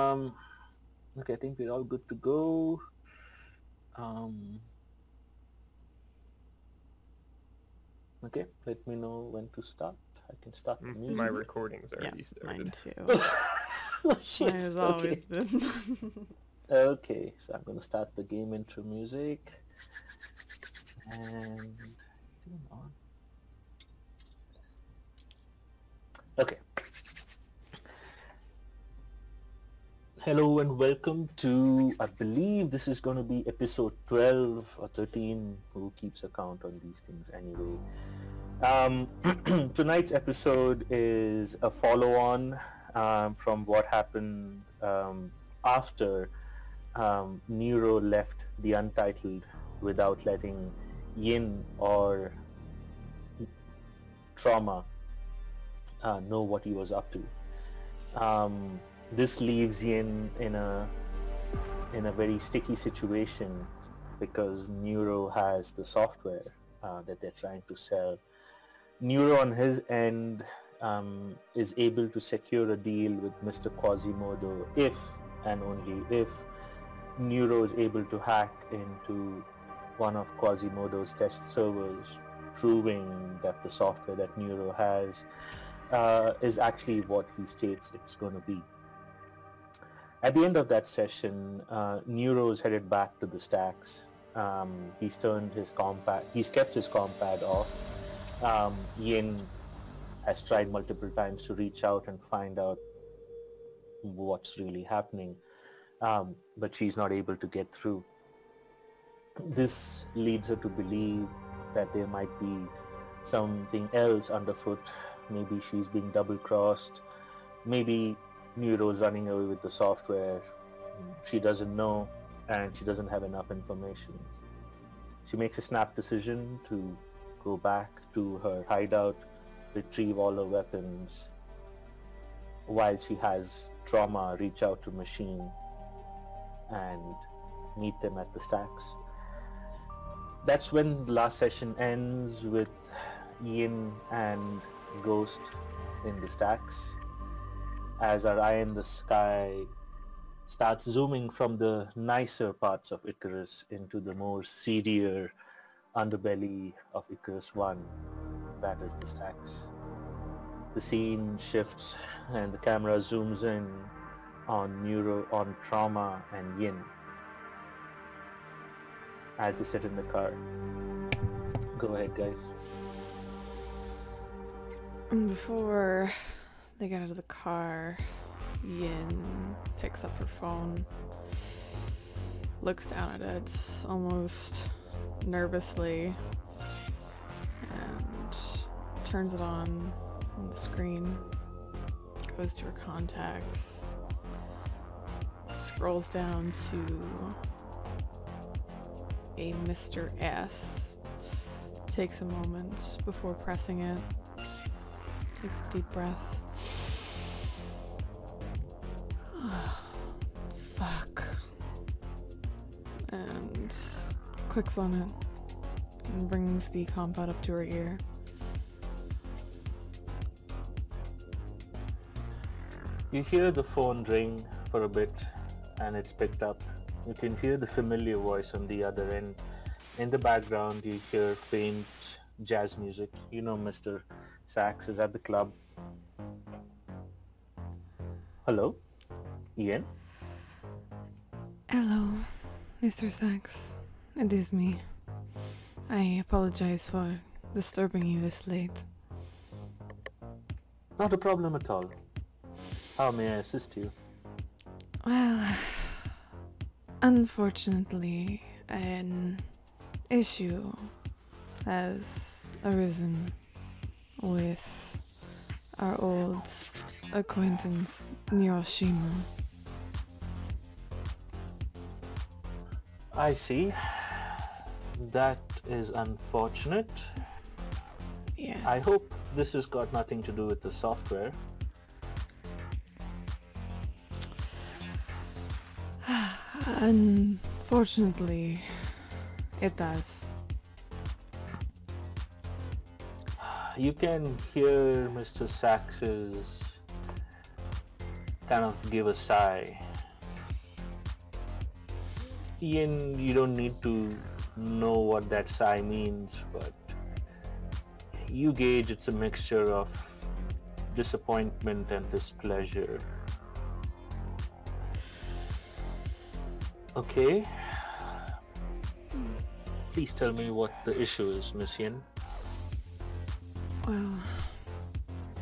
Okay, I think we're all good to go. Okay, let me know when to start. I can start the music. My recording's already Mine started. too. Oh, shit. Mine has Okay. always been. Okay, so I'm gonna start the game intro music. And come on. Okay. Hello and welcome to, I believe this is going to be episode 12 or 13. Who keeps account on these things anyway? Tonight's episode is a follow-on from what happened after Nero left the Untitled without letting Yin or Trauma know what he was up to. This leaves Yin in a very sticky situation because Neuro has the software that they're trying to sell. Neuro on his end is able to secure a deal with Mr. Quasimodo if and only if Neuro is able to hack into one of Quasimodo's test servers, proving that the software that Neuro has is actually what he states it's going to be. At the end of that session, Neuro is headed back to the stacks. He's kept his compad off. Yin has tried multiple times to reach out and find out what's really happening, but she's not able to get through. This leads her to believe that there might be something else underfoot. Maybe she's being double-crossed. Maybe Neuro's running away with the software. She doesn't know, and she doesn't have enough information. She makes a snap decision to go back to her hideout, retrieve all her weapons, while she has Trauma reach out to Machine and meet them at the stacks. That's when the last session ends, with Yin and Ghost in the stacks, as our eye in the sky starts zooming from the nicer parts of Icarus into the more seedier underbelly of Icarus 1, that is the stacks. The scene shifts and the camera zooms in on Trauma and Yin as they sit in the car. Go ahead, guys. Before they get out of the car, Yin picks up her phone, looks down at it almost nervously, and turns it on the screen, goes to her contacts, scrolls down to a Mr. S, takes a moment before pressing it, takes a deep breath. Fuck. And clicks on it and brings the compad up to her ear. You hear the phone ring for a bit and it's picked up. You can hear the familiar voice on the other end. In the background you hear faint jazz music. You know Mr. Sax is at the club. Hello? Ian? Hello, Mr. Sachs. It is me. I apologize for disturbing you this late. Not a problem at all. How may I assist you? Well, unfortunately, an issue has arisen with our old acquaintance, Hiroshima. I see. That is unfortunate. Yes. I hope this has got nothing to do with the software. Unfortunately, it does. You can hear Mr. Sax's kind of give a sigh Ian, you don't need to know what that sigh means, but you gauge it's a mixture of disappointment and displeasure. Okay. Please tell me what the issue is, Miss Yin. Well,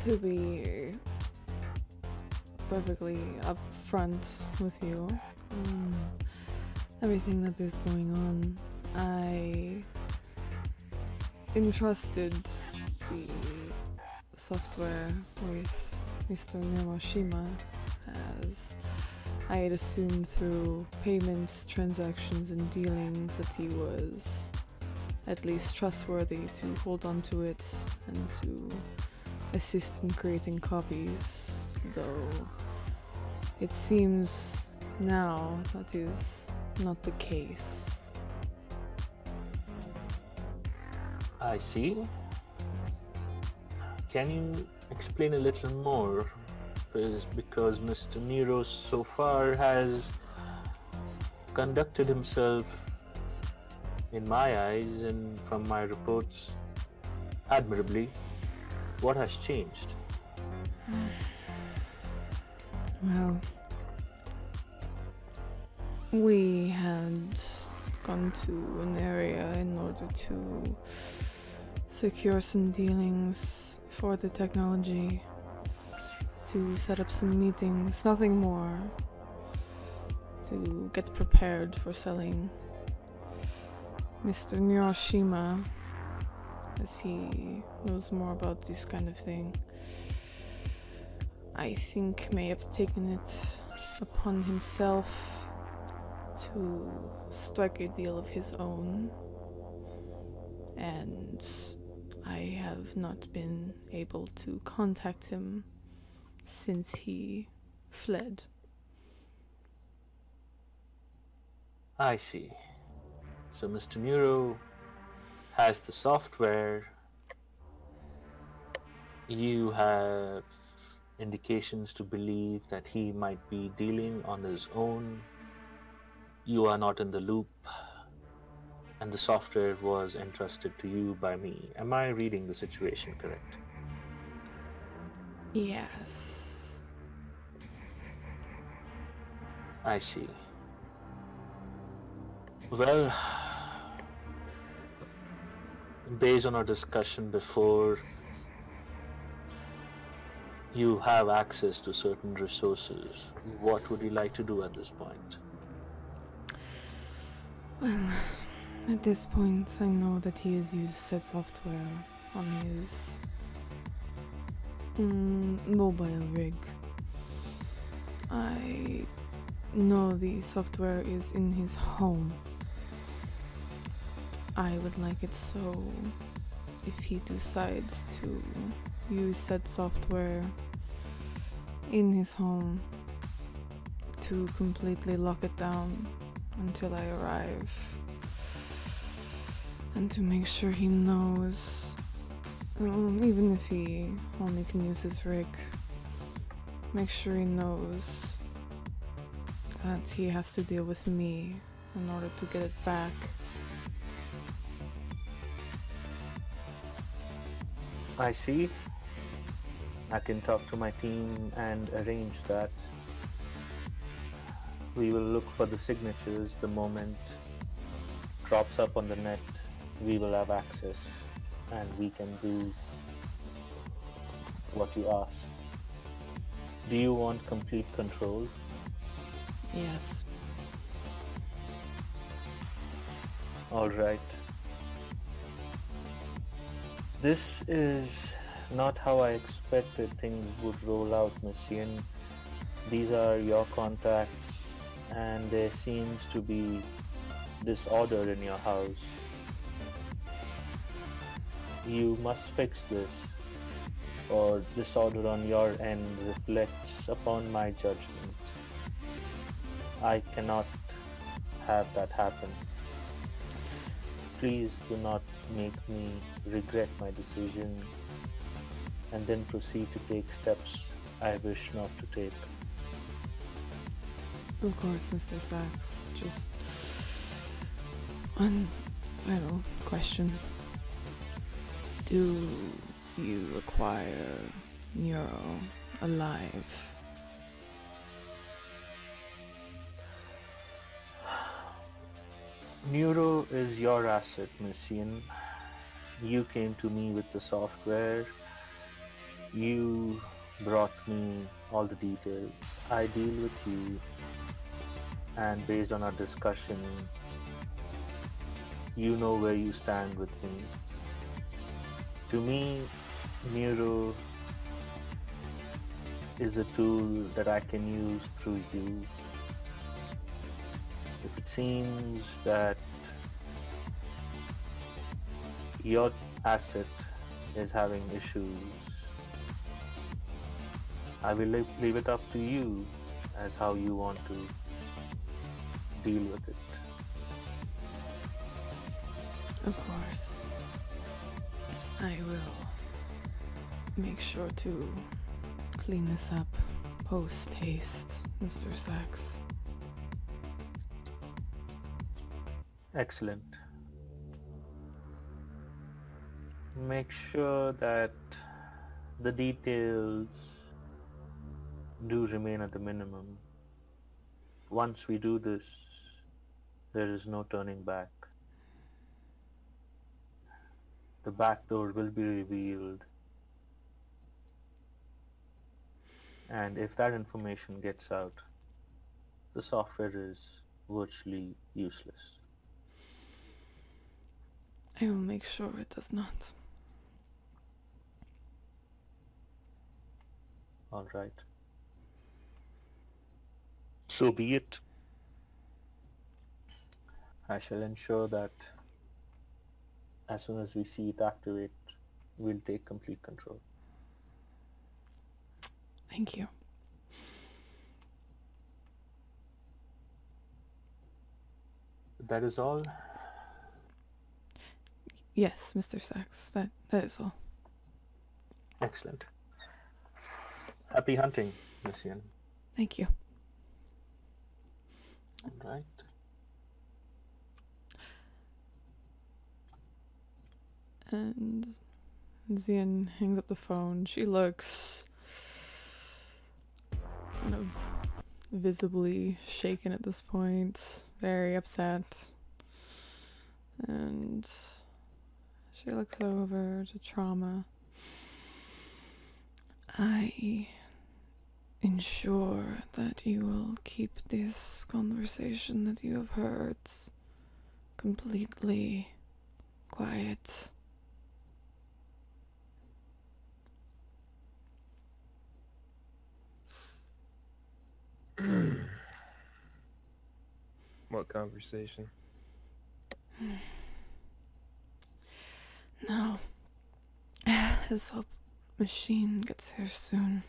to be perfectly upfront with you, everything that is going on, I entrusted the software with Mr. Nirmashima, as I had assumed through payments, transactions, and dealings that he was at least trustworthy to hold on to it and to assist in creating copies, though it seems now that is not the case. I see. Can you explain a little more? Because Mr. Nero so far has conducted himself, in my eyes and from my reports, admirably. What has changed? Well, we had gone to an area in order to secure some dealings for the technology, to set up some meetings, nothing more, to get prepared for selling. Mr. Nirashima, as he knows more about this kind of thing, I think may have taken it upon himself to strike a deal of his own, and I have not been able to contact him since he fled. I see. So Mr. Nero has the software. You have indications to believe that he might be dealing on his own. You are not in the loop, and the software was entrusted to you by me. Am I reading the situation correct? Yes. I see. Well, based on our discussion before, you have access to certain resources. What would you like to do at this point? Well, at this point, I know that he has used said software on his mobile rig. I know the software is in his home. I would like it so if he decides to use said software in his home, to completely lock it down until I arrive, and to make sure he knows, even if he only can use his rig, make sure he knows that he has to deal with me in order to get it back. I see. I can talk to my team and arrange that. We will look for the signatures. The moment drops up on the net, we will have access and we can do what you ask. Do you want complete control? Yes. All right. This is not how I expected things would roll out, Miss Yin. These are your contacts, and there seems to be disorder in your house. You must fix this, or disorder on your end reflects upon my judgment. I cannot have that happen. Please do not make me regret my decision and then proceed to take steps I wish not to take. Of course, Mr. Sachs. Just One final question. Do you require Neuro alive? Neuro is your asset, Miss Yin. You came to me with the software. You brought me all the details. I deal with you, and based on our discussion, you know where you stand with me. To me, Neuro is a tool that I can use through you. If it seems that your asset is having issues, I will leave it up to you as how you want to deal with it. Of course. I will make sure to clean this up post-haste, Mr. Sachs. Excellent. Make sure that the details do remain at the minimum. Once we do this, there is no turning back. The back door will be revealed, and if that information gets out, the software is virtually useless. I will make sure it does not. All right. So be it. I shall ensure that as soon as we see it activate, we'll take complete control. Thank you. That is all? Yes, Mr. Sachs, that is all. Excellent. Happy hunting, Miss Yen. Thank you. All right. And Xian hangs up the phone. She looks kind of visibly shaken at this point, very upset. And she looks over to Trauma. I ensure that you will keep this conversation that you have heard completely quiet. What conversation? No. This whole machine gets here soon.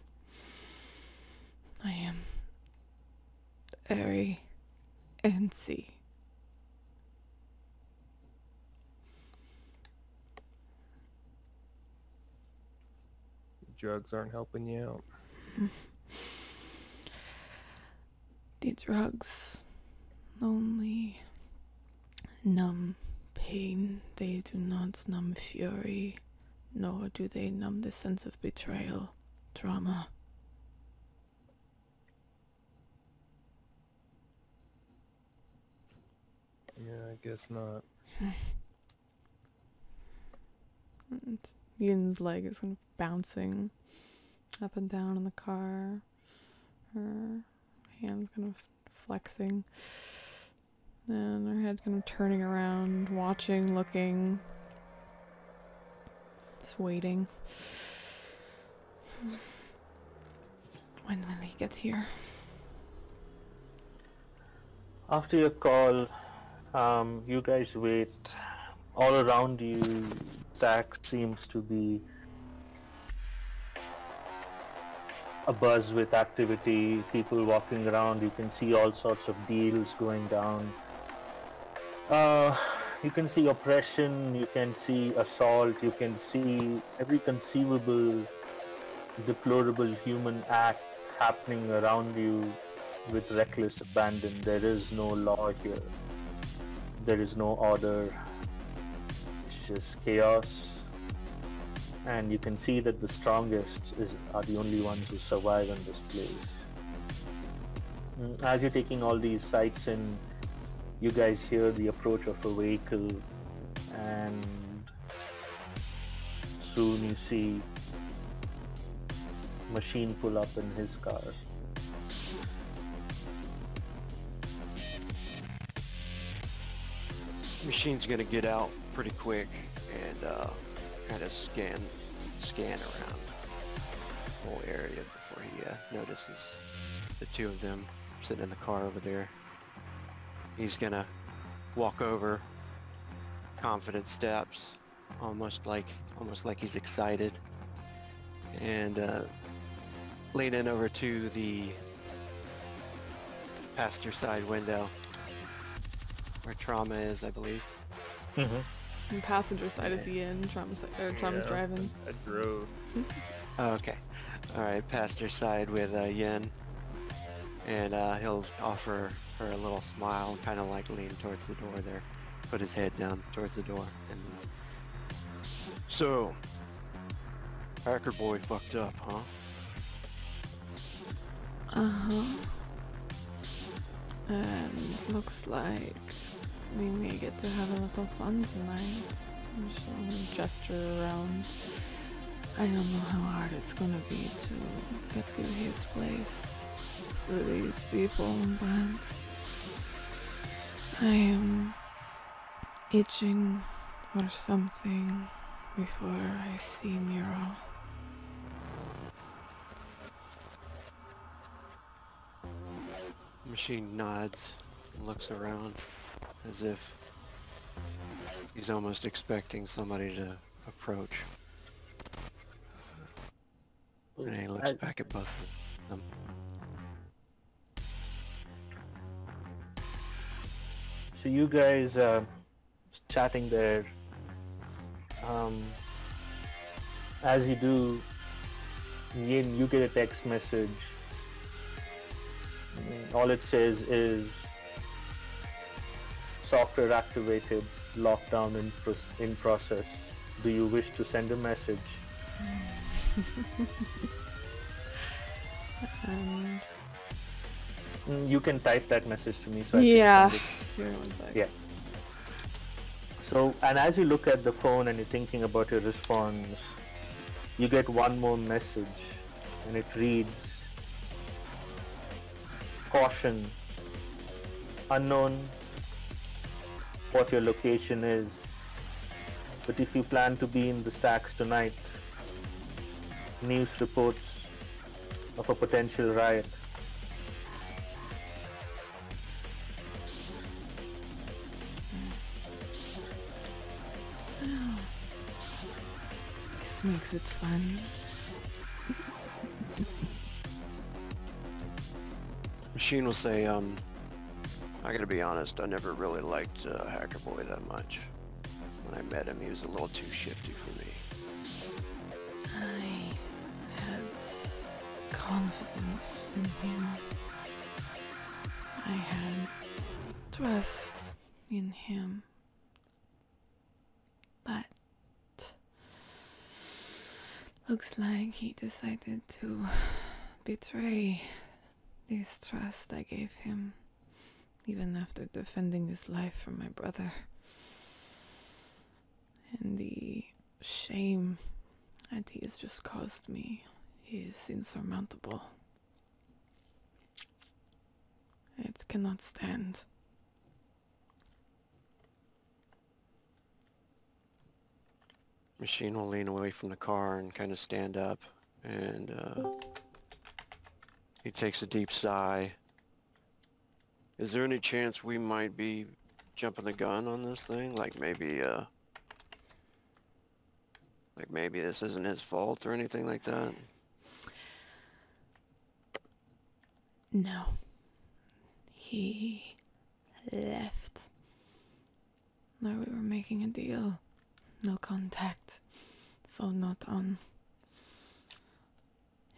I am very antsy. Drugs aren't helping you out. The drugs only numb pain. They do not numb fury, nor do they numb the sense of betrayal, trauma. Yeah, I guess not. And Yin's leg is kind of bouncing up and down in the car. Her hands kind of flexing. And her head kind of turning around, watching, looking. Just waiting. When will he get here? After your call, you guys wait. All around you, Tack seems to be a buzz with activity, people walking around. You can see all sorts of deals going down. You can see oppression, you can see assault, you can see every conceivable deplorable human act happening around you with reckless abandon. There is no law here. There is no order. It's just chaos. And you can see that the strongest are the only ones who survive in this place. As you're taking all these sights in, you guys hear the approach of a vehicle, and soon you see Machine pull up in his car. Machine's gonna get out pretty quick and kind of scan around the whole area before he notices the two of them sitting in the car over there. He's gonna walk over, confident steps, almost like he's excited, and lean in over to the passenger side window where Trauma is, I believe. And passenger side is Ian. Trauma's driving. I drove. Oh, okay. Alright, passenger side with Yen. And he'll offer her a little smile and kind of like lean towards the door there. Put his head down towards the door. And so, Hacker Boy fucked up, huh? Uh-huh. And looks like we may get to have a little fun tonight. I'm just gonna gesture around. I don't know how hard it's gonna be to get through his place, through these people, but I am itching for something before I see Nero. Machine nods and looks around as if he's almost expecting somebody to approach. And he looks back at both of them. So you guys chatting there. As you do, Yin, you get a text message. All it says is software activated, lockdown in process. Do you wish to send a message? You can type that message to me. So Yeah. Here, one sec. Yeah. So, and as you look at the phone and you're thinking about your response, you get one more message, and it reads, "Caution, unknown what your location is, but if you plan to be in the stacks tonight, news reports of a potential riot." This makes it fun. Machine will say, I gotta be honest, I never really liked Hacker Boy that much. When I met him, he was a little too shifty for me. I had confidence in him. I had trust in him. But looks like he decided to betray this trust I gave him, even after defending his life from my brother. And the shame that he has just caused me is insurmountable. It cannot stand. Machine will lean away from the car and kind of stand up, and he takes a deep sigh. Is there any chance we might be jumping the gun on this thing? Like maybe this isn't his fault or anything like that? No. He left. Now we were making a deal. No contact. Phone not on.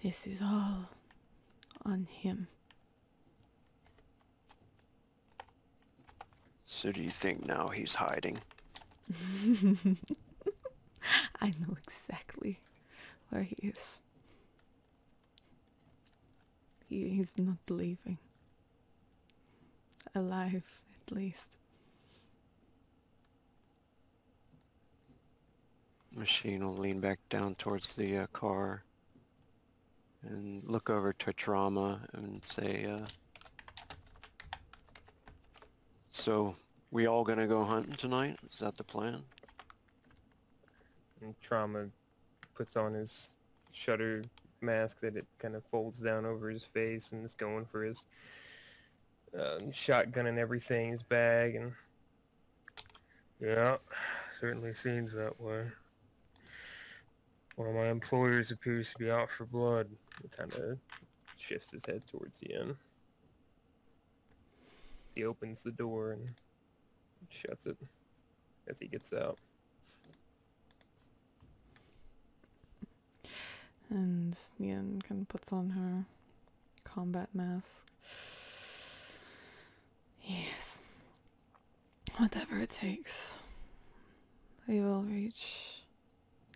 This is all on him. So do you think now he's hiding? I know exactly where he is. He's not leaving. Alive, at least. Machine will lean back down towards the car and look over to Trauma and say, so we all gonna go hunting tonight? Is that the plan? And Trauma puts on his shutter mask that it kind of folds down over his face and is going for his shotgun and everything, his bag, and yeah, certainly seems that way. One of my employers appears to be out for blood. He kind of shifts his head towards the end. He opens the door and shuts it as he gets out. And Yen kind of puts on her combat mask. Yes. Whatever it takes. We will reach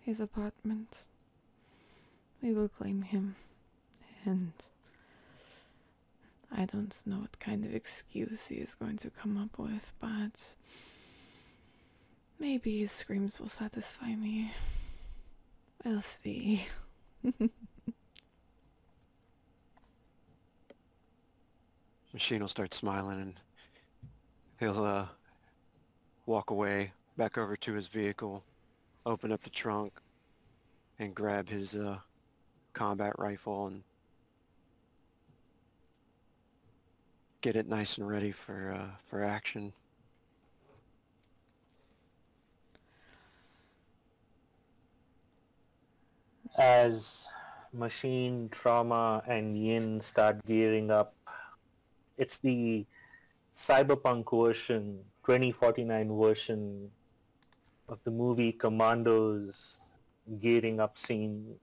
his apartment. We will claim him. And I don't know what kind of excuse he is going to come up with, but maybe his screams will satisfy me. We'll see. Machine will start smiling and he'll walk away back over to his vehicle, open up the trunk, and grab his combat rifle and get it nice and ready for action. As Machine, Trauma, and Yin start gearing up, it's the cyberpunk version, 2049 version of the movie Commandos gearing up scene.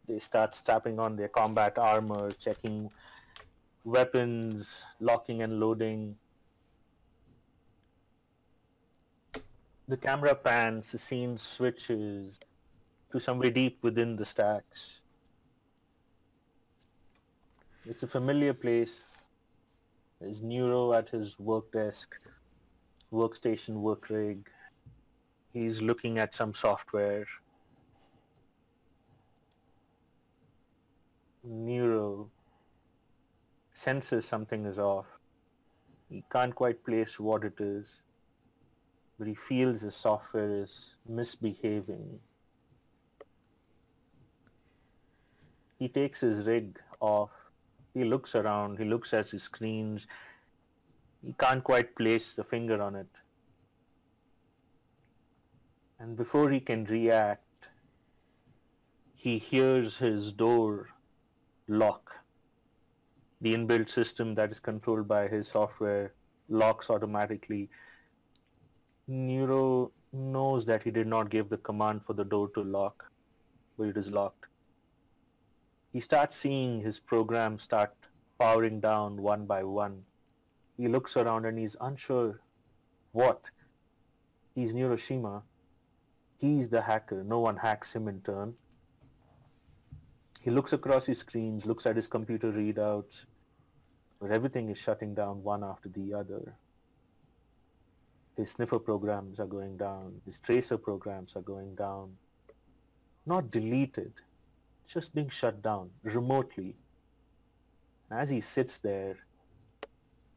They start strapping on their combat armor, checking weapons, locking and loading. The camera pans, the scene switches to somewhere deep within the stacks. It's a familiar place. There's Neuro at his work desk, workstation, work rig. He's looking at some software. Neuro senses something is off. He can't quite place what it is, but he feels the software is misbehaving. He takes his rig off. He looks around. He looks at his screens. He can't quite place the finger on it. And before he can react, he hears his door lock. The inbuilt system that is controlled by his software locks automatically. Neuro knows that he did not give the command for the door to lock, but it is locked. He starts seeing his program start powering down one by one. He looks around and he's unsure what. He's Neuroshima. He's the hacker. No one hacks him in turn. He looks across his screens, looks at his computer readouts, but everything is shutting down one after the other. His sniffer programs are going down. His tracer programs are going down. Not deleted, just being shut down remotely. As he sits there,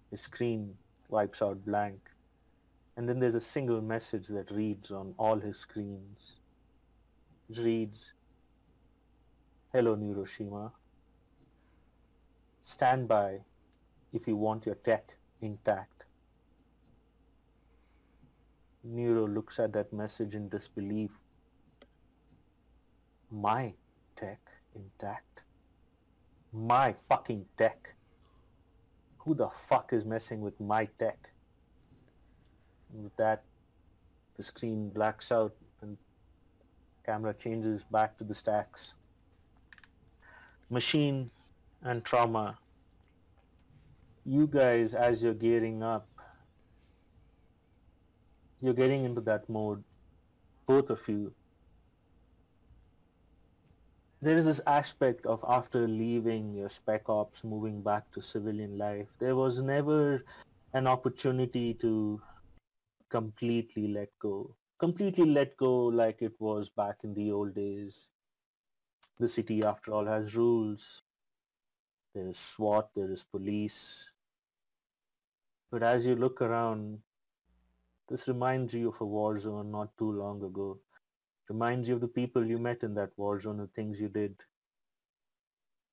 his screen wipes out blank. And then there's a single message that reads on all his screens. It reads, "Hello, Neuroshima. Stand by if you want your tech intact." Neuro looks at that message in disbelief. My tech intact? My fucking tech? Who the fuck is messing with my tech? And with that, the screen blacks out and camera changes back to the stacks. Machine and Trauma, you guys, as you're gearing up, you're getting into that mode, both of you. There is this aspect of after leaving your spec ops, moving back to civilian life, there was never an opportunity to completely let go. Completely let go like it was back in the old days. The city, after all, has rules. There is SWAT, there is police. But as you look around, this reminds you of a war zone not too long ago. Reminds you of the people you met in that war zone, the things you did.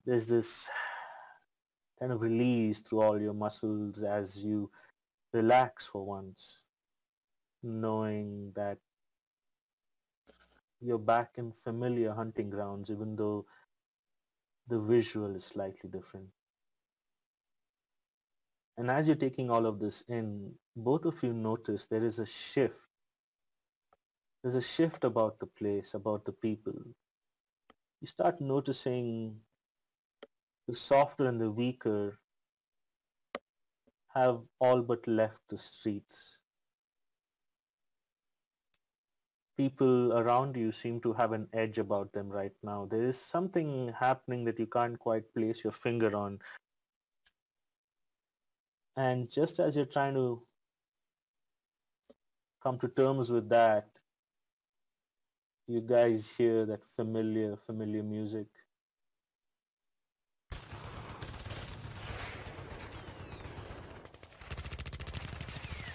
There's this kind of release through all your muscles as you relax for once, knowing that you're back in familiar hunting grounds, even though the visual is slightly different. And as you're taking all of this in, both of you notice there is a shift. There's a shift about the place, about the people. You start noticing the softer and the weaker have all but left the streets. People around you seem to have an edge about them right now. There is something happening that you can't quite place your finger on. And just as you're trying to come to terms with that, you guys hear that familiar music.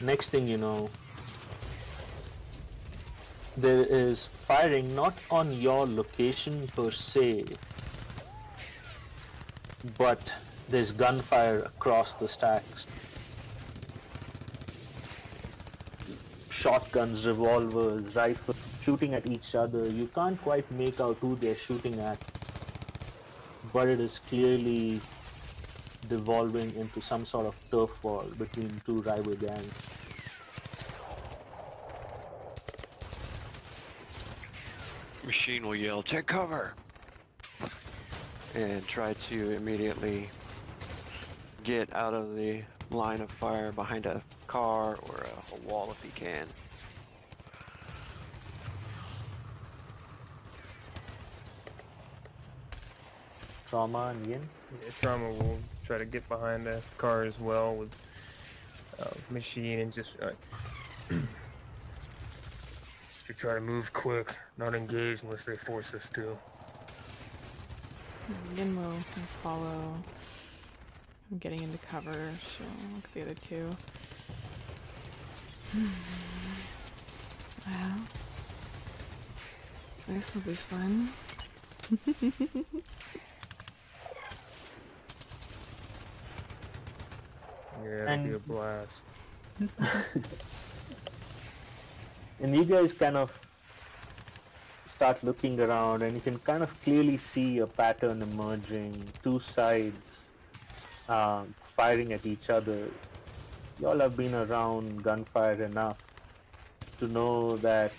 Next thing you know, there is firing not on your location per se, but there's gunfire across the stacks. Shotguns, revolvers, rifles, shooting at each other. You can't quite make out who they're shooting at, but it is clearly devolving into some sort of turf war between two rival gangs. Machine will yell, "Take cover!" and try to immediately get out of the line of fire behind a car or a wall if he can. Trauma and Yin? Yeah, Trauma will try to get behind the car as well with Machine and just to try to move quick, not engage unless they force us to. Yin will follow. I'm getting into cover. She'll look at the other two. Well, this will be fun. Yeah, it'll be a blast. And you guys kind of start looking around and you can kind of clearly see a pattern emerging. Two sides firing at each other. Y'all have been around gunfire enough to know that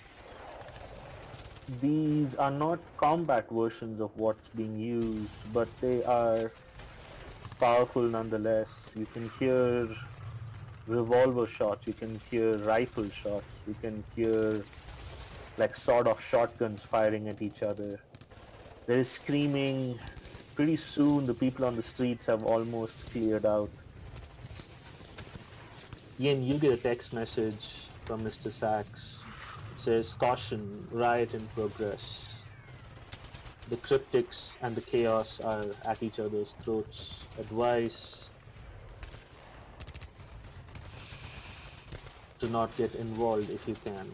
these are not combat versions of what's being used, but they are powerful nonetheless. You can hear revolver shots, you can hear rifle shots, you can hear like sawed-off shotguns firing at each other. There is screaming. Pretty soon the people on the streets have almost cleared out. Yin, you get a text message from Mr. Sachs. It says, "Caution, riot in progress. The cryptics and the chaos are at each other's throats. Advice: do not get involved if you can."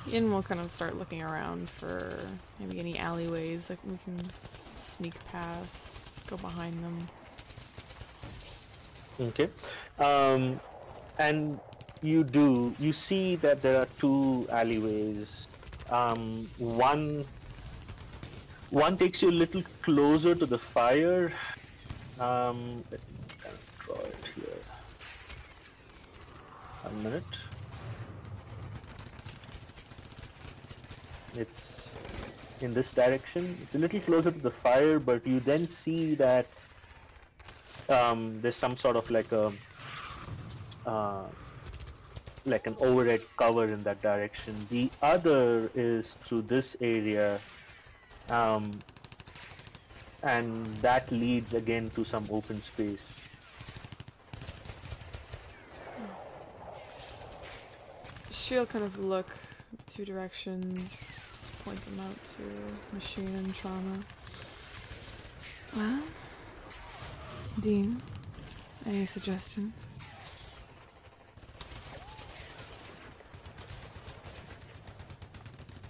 Yin will kind of start looking around for maybe any alleyways that we can sneak past, go behind them. Okay. And you see that there are two alleyways. One takes you a little closer to the fire. Let me kind of draw it here. 1 minute. It's in this direction. It's a little closer to the fire, but you then see that there's some sort of like a like an overhead cover in that direction. The other is through this area, and that leads again to some open space. She'll kind of look two directions, point them out to Machine and Trauma. Well, Dean, any suggestions?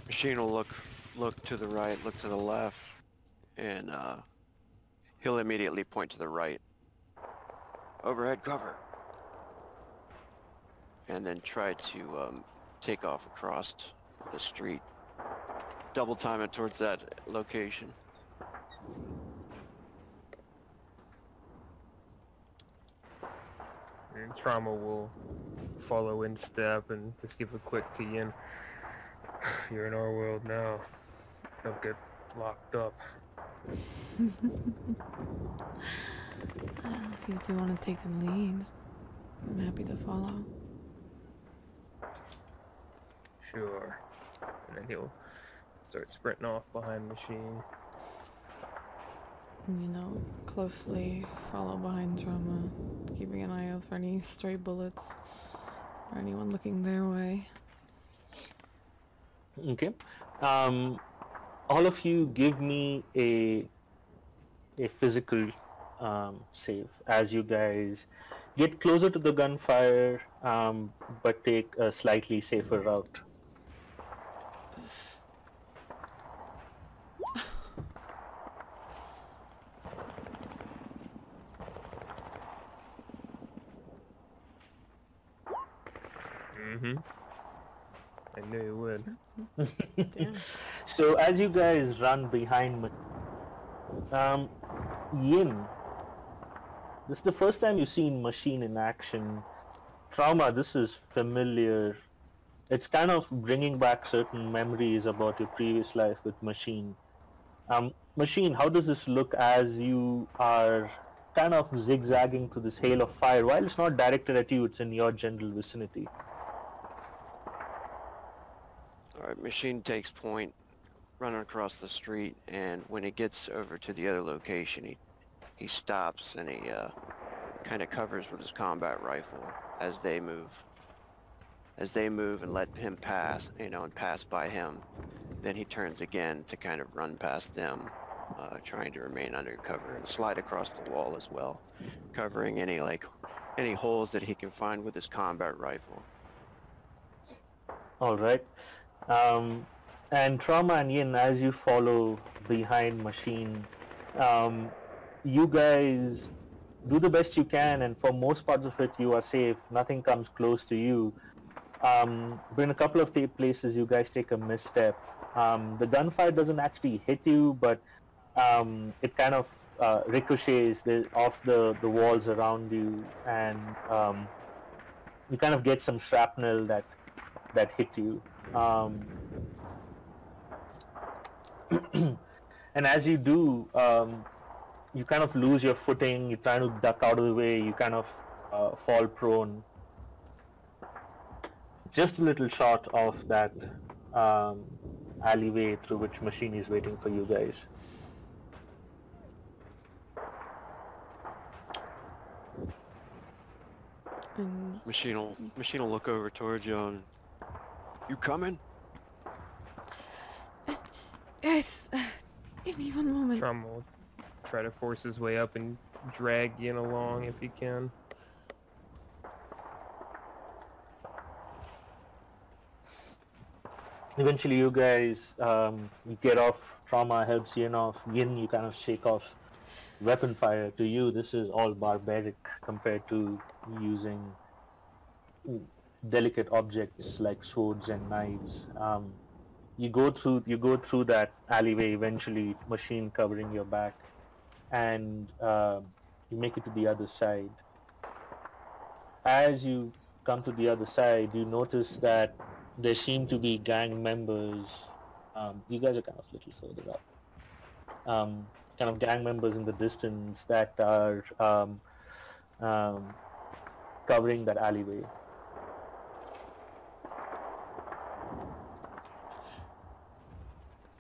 Machine will look to the right, look to the left, and he'll immediately point to the right. Overhead cover. And then try to take off across the street. Double time it towards that location. And Trauma will follow in step and just give a quick to Yin. You're in our world now. Don't get locked up. If you do want to take the lead, I'm happy to follow. Sure. And then he'll start sprinting off behind Machine. You know, closely follow behind Trauma, keeping an eye out for any stray bullets or anyone looking their way. Okay. All of you give me a physical save as you guys get closer to the gunfire, but take a slightly safer route. Mm-hmm. I knew you would. Damn. So as you guys run behind me, Yin, this is the first time you've seen Machine in action. Trauma, this is familiar. It's kind of bringing back certain memories about your previous life with Machine. Machine, how does this look as you are kind of zigzagging through this hail of fire? While it's not directed at you, it's in your general vicinity. Alright, Machine takes point, running across the street, and when he gets over to the other location, he stops and he kind of covers with his combat rifle as they move. As they move and let him pass, and pass by him, then he turns again to kind of run past them, trying to remain under cover and slide across the wall as well, covering any holes that he can find with his combat rifle. All right. And Trauma and Yin, as you follow behind Machine, you guys do the best you can, and for most parts of it you are safe. Nothing comes close to you. But in a couple of places you guys take a misstep. The gunfire doesn't actually hit you, but it kind of ricochets off the walls around you, and you kind of get some shrapnel that hit you. And as you do, you kind of lose your footing, you try to duck out of the way, you kind of fall prone. Just a little short of that alleyway through which Machine is waiting for you guys. Machine will look over towards you and, you coming? Yes. Give me one moment. Trauma will try to force his way up and drag Yin along if he can. Eventually you guys you get off. Trauma helps Yin off. Yin, you kind of shake off weapon fire. To you, this is all barbaric compared to using delicate objects like swords and knives. You go through that alleyway, eventually Machine covering your back, and you make it to the other side. As you come to the other side, you notice that there seem to be gang members. You guys are kind of a little further up. Kind of gang members in the distance that are covering that alleyway.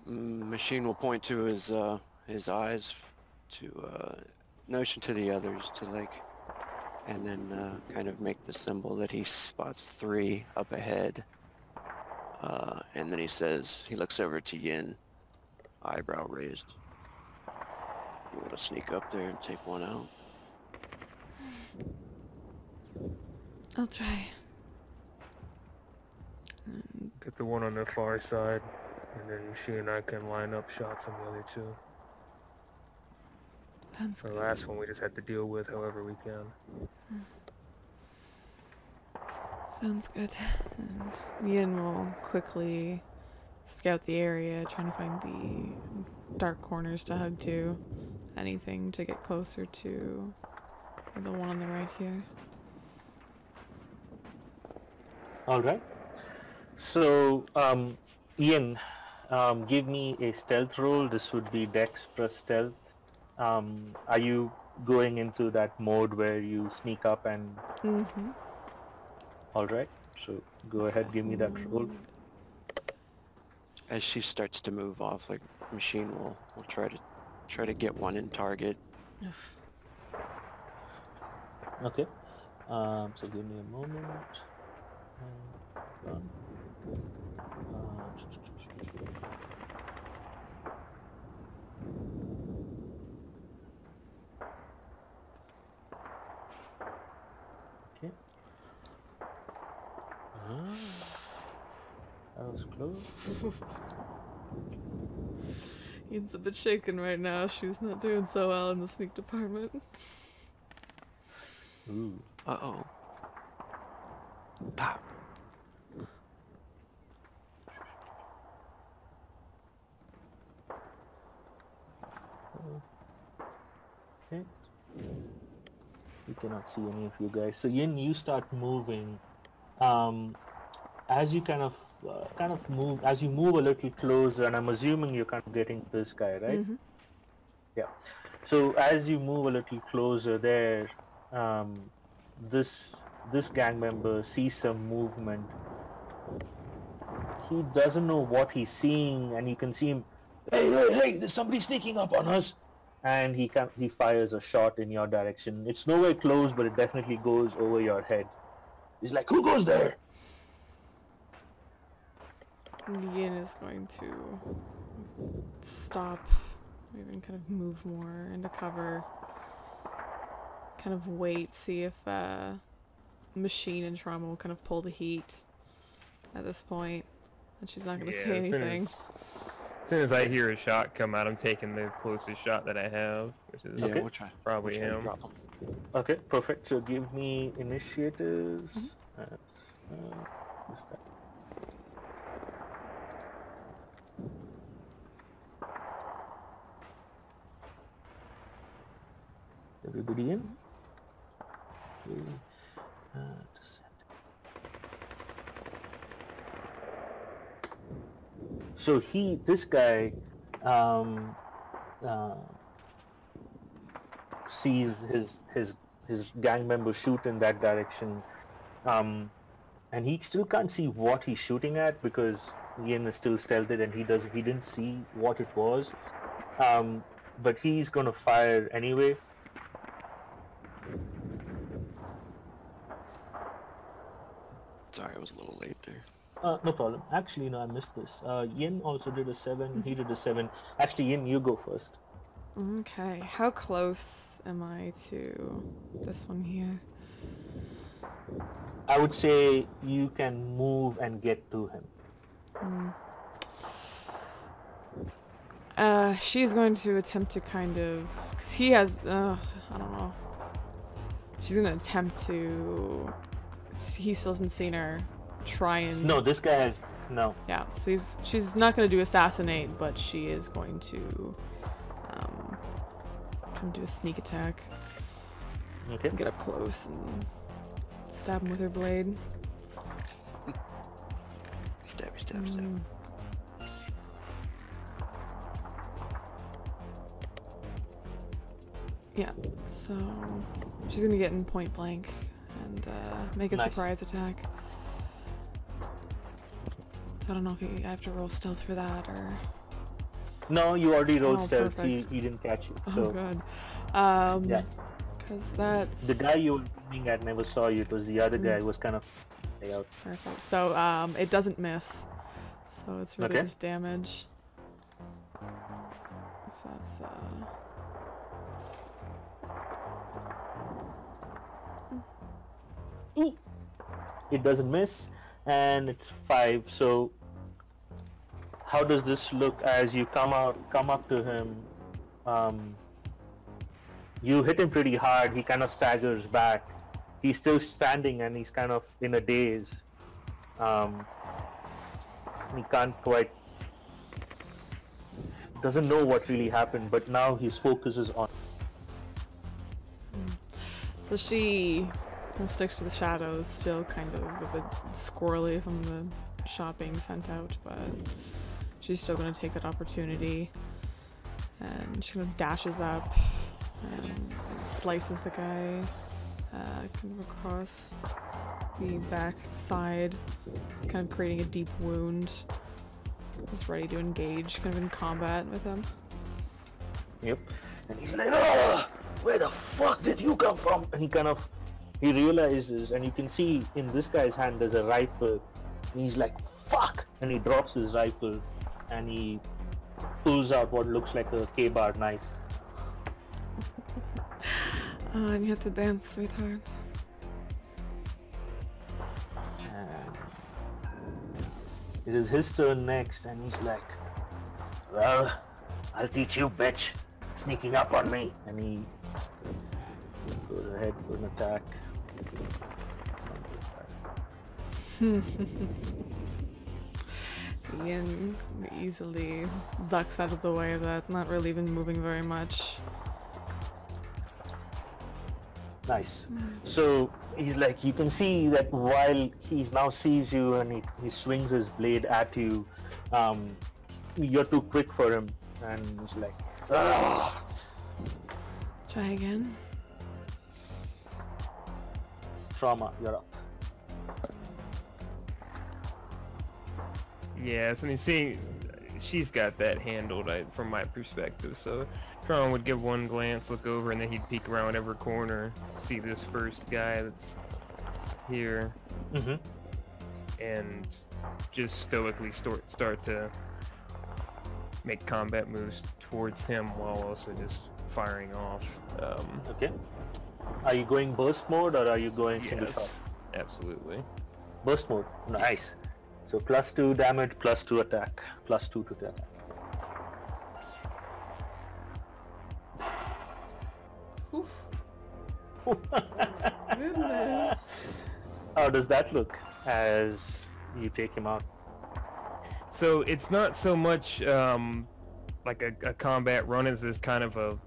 Machine will point to his eyes to notion to the others to like, and then kind of make the symbol that he spots 3 up ahead. And then he says, he looks over to Yin, eyebrow raised. You want to sneak up there and take one out? I'll try. Get the one on the far side, and then she and I can line up shots on the other 2. Sounds The good. last one we just had to deal with however we can. Sounds good. And Ian will quickly scout the area, trying to find the dark corners to hug to. Anything to get closer to the one on the right here. All right. So, Ian, give me a stealth roll. This would be Dex plus stealth. Are you going into that mode where you sneak up and... Mm-hmm. All right. So go ahead, give me that roll. As she starts to move off, like Machine will try to get one in target. Okay. So give me a moment. Okay. That was close. Ian's a bit shaken right now. She's not doing so well in the sneak department. Ooh. Uh-oh. Pop. Okay. We cannot see any of you guys. So Yin, you start moving. As you kind of move, as you move a little closer, and I'm assuming you're kind of getting this guy, right? Mm-hmm. Yeah. So as you move a little closer there, this gang member sees some movement. He doesn't know what he's seeing, and you can see him. Hey! There's somebody sneaking up on us! And he fires a shot in your direction. It's nowhere close, but it definitely goes over your head. He's like, "Who goes there?" Ian is going to stop, even kind of move more into cover, kind of wait, see if Machine and Trauma will kind of pull the heat at this point, and she's not going to say anything. As soon as I hear a shot come out, I'm taking the closest shot that I have, which is Yeah, we'll try. probably We'll try to him. drop him. Okay, perfect. So give me initiatives. What's that? Everybody in? Okay. So this guy sees his gang member shoot in that direction, and he still can't see what he's shooting at because Ian is still stealthed and he didn't see what it was, but he's gonna fire anyway. Sorry, I was a little late there. No problem. Actually, no, I missed this. Yin also did a 7. He did a 7. Actually, Yin, you go first. Okay, how close am I to this one here? I would say you can move and get to him. She's going to attempt to kind of, because he has, I don't know. She's going to attempt to, he still hasn't seen her, try and... No, this guy has, no. Yeah, so she's not going to do assassinate, but she is going to come do a sneak attack. Okay. Get up close and stab him with her blade. Stab, stab, stab. Yeah, so she's gonna get in point blank and make a Nice. surprise attack. So I don't know if I have to roll stealth for that or... No, you already rolled Oh, stealth. perfect. He didn't catch you. Oh, So good. yeah. Because that's... The guy you were aiming at never saw you. It was the other guy who was kind of out. Perfect. So, it doesn't miss. So it's really Okay. just damage. So that's, It doesn't miss, and it's 5. So how does this look as you come up to him? You hit him pretty hard. He kind of staggers back. He's still standing and he's kind of in a daze. He can't quite, doesn't know what really happened, but now his focus is on. So she sticks to the shadows, still kind of a bit squirrely from the shot being sent out, but she's still going to take that opportunity. And she kind of dashes up and slices the guy kind of across the back side. It's kind of creating a deep wound. He's ready to engage, kind of in combat with him. Yep. And he's like, "Oh, where the fuck did you come from?" And he realizes, and you can see in this guy's hand there's a rifle. And he's like, "Fuck!" And he drops his rifle, and he pulls out what looks like a K-bar knife. And you have to dance, sweetheart. And it is his turn next, and he's like, "Well, I'll teach you, bitch. Sneaking up on me." And he goes ahead for an attack. Ian easily ducks out of the way of that, not really even moving very much. Nice. So he's like, you can see that while he now sees you and he swings his blade at you, you're too quick for him, and he's like, "Ugh." Try again. Trauma, you're up. Yeah, so I mean, seeing she's got that handled from my perspective. So Tron would give one glance, look over, and then he'd peek around every corner, see this first guy that's here, and just stoically start to make combat moves towards him while also just firing off. Okay. Are you going burst mode or are you going single shot? Yes, absolutely. Burst mode. Nice. So +2 damage, +2 attack, +2 to attack. Goodness. How does that look as you take him out? So it's not so much like a combat run as this kind of a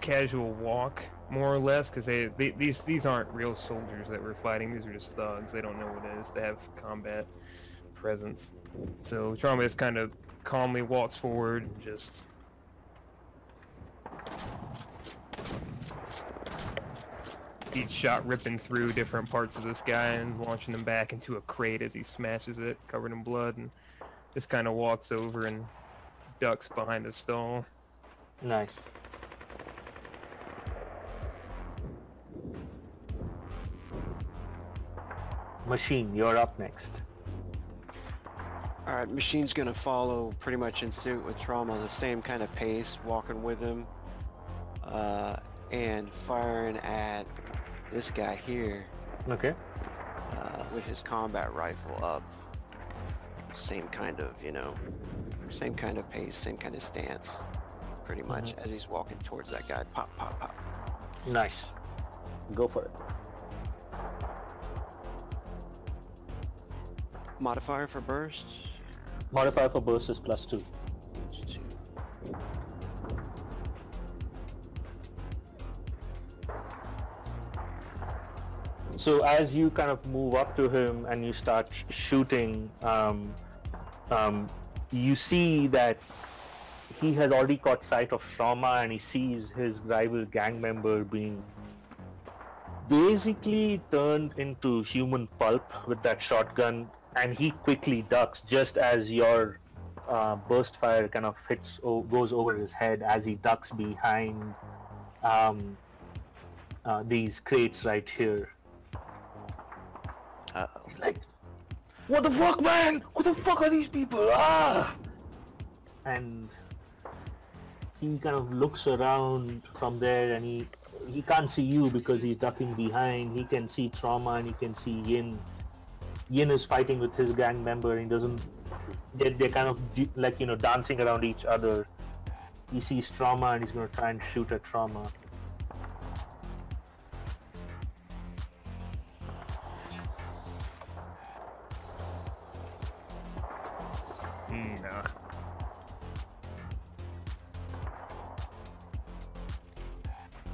casual walk, more or less, because these aren't real soldiers that we're fighting. These are just thugs. They don't know what it is to have combat presence. So Trauma just kind of calmly walks forward and just each shot ripping through different parts of this guy and launching him back into a crate as he smashes it, covered in blood, and just kind of walks over and ducks behind a stall. Nice. Machine, you're up next. Alright, Machine's gonna follow pretty much in suit with Trauma, the same kind of pace, walking with him, and firing at this guy here, Okay. with his combat rifle up. Same kind of, same kind of pace, same kind of stance, pretty much, as he's walking towards that guy. Pop, pop, pop. Nice. Go for it. Modifier for burst? Modifier for burst is +2. It's 2. So as you kind of move up to him and you start shooting, you see that he has already caught sight of Trauma, and he sees his rival gang member being basically turned into human pulp with that shotgun, and he quickly ducks just as your burst fire kind of goes over his head as he ducks behind these crates right here. He's like, "What the fuck, man? What the fuck are these people? Ah!" And he kind of looks around from there, and he can't see you because he's ducking behind. He can see Trauma, and he can see Yin. Yin is fighting with his gang member, and he doesn't. They're kind of like, you know, dancing around each other. He sees Trauma, and he's gonna try and shoot at Trauma. No.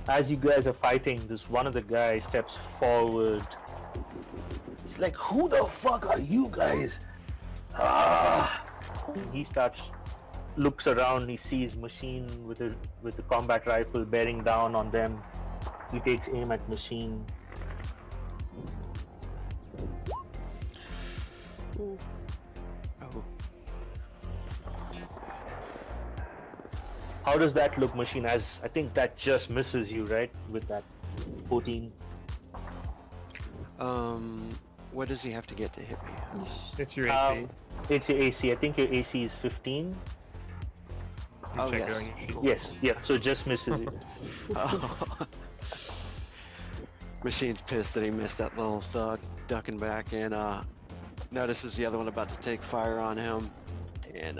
As you guys are fighting, this one of the guys steps forward. He's like, "Who the fuck are you guys?" Ah! And he looks around. He sees Machine with a combat rifle bearing down on them. He takes aim at Machine. Ooh. Oh. How does that look, Machine? As I think that just misses you, right? With that 14. What does he have to get to hit me? It's your AC. It's your AC. I think your AC is 15. Oh, Check it yes. on your sheet. Yes, yeah. So it just misses you. Oh. Machine's pissed that he missed that little ducking back, and notices the other one about to take fire on him, and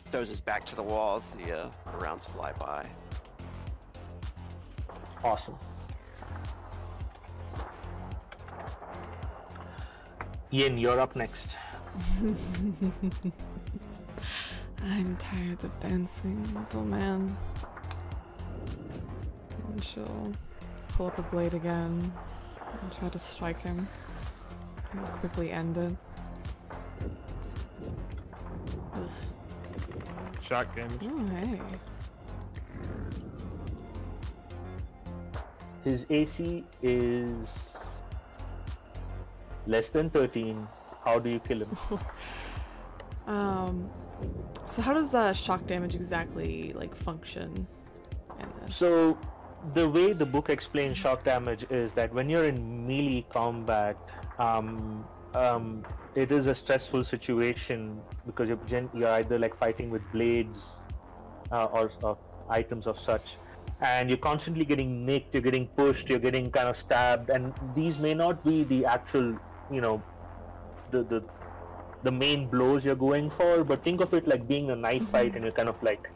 throws his back to the wall as the rounds fly by. Awesome. Yin, you're up next. I'm tired of dancing, little man. And she'll pull up a blade again and try to strike him. And quickly end it. Ugh. Shock damage. Oh, hey. His AC is less than 13. How do you kill him? So how does shock damage exactly, like, function in this? So the way the book explains shock damage is that when you're in melee combat, it is a stressful situation because you're either like fighting with blades or items of such, and you're constantly getting nicked, you're getting pushed, you're getting kind of stabbed, and these may not be the actual, you know, the main blows you're going for, but think of it like being a knife fight, and you're kind of like,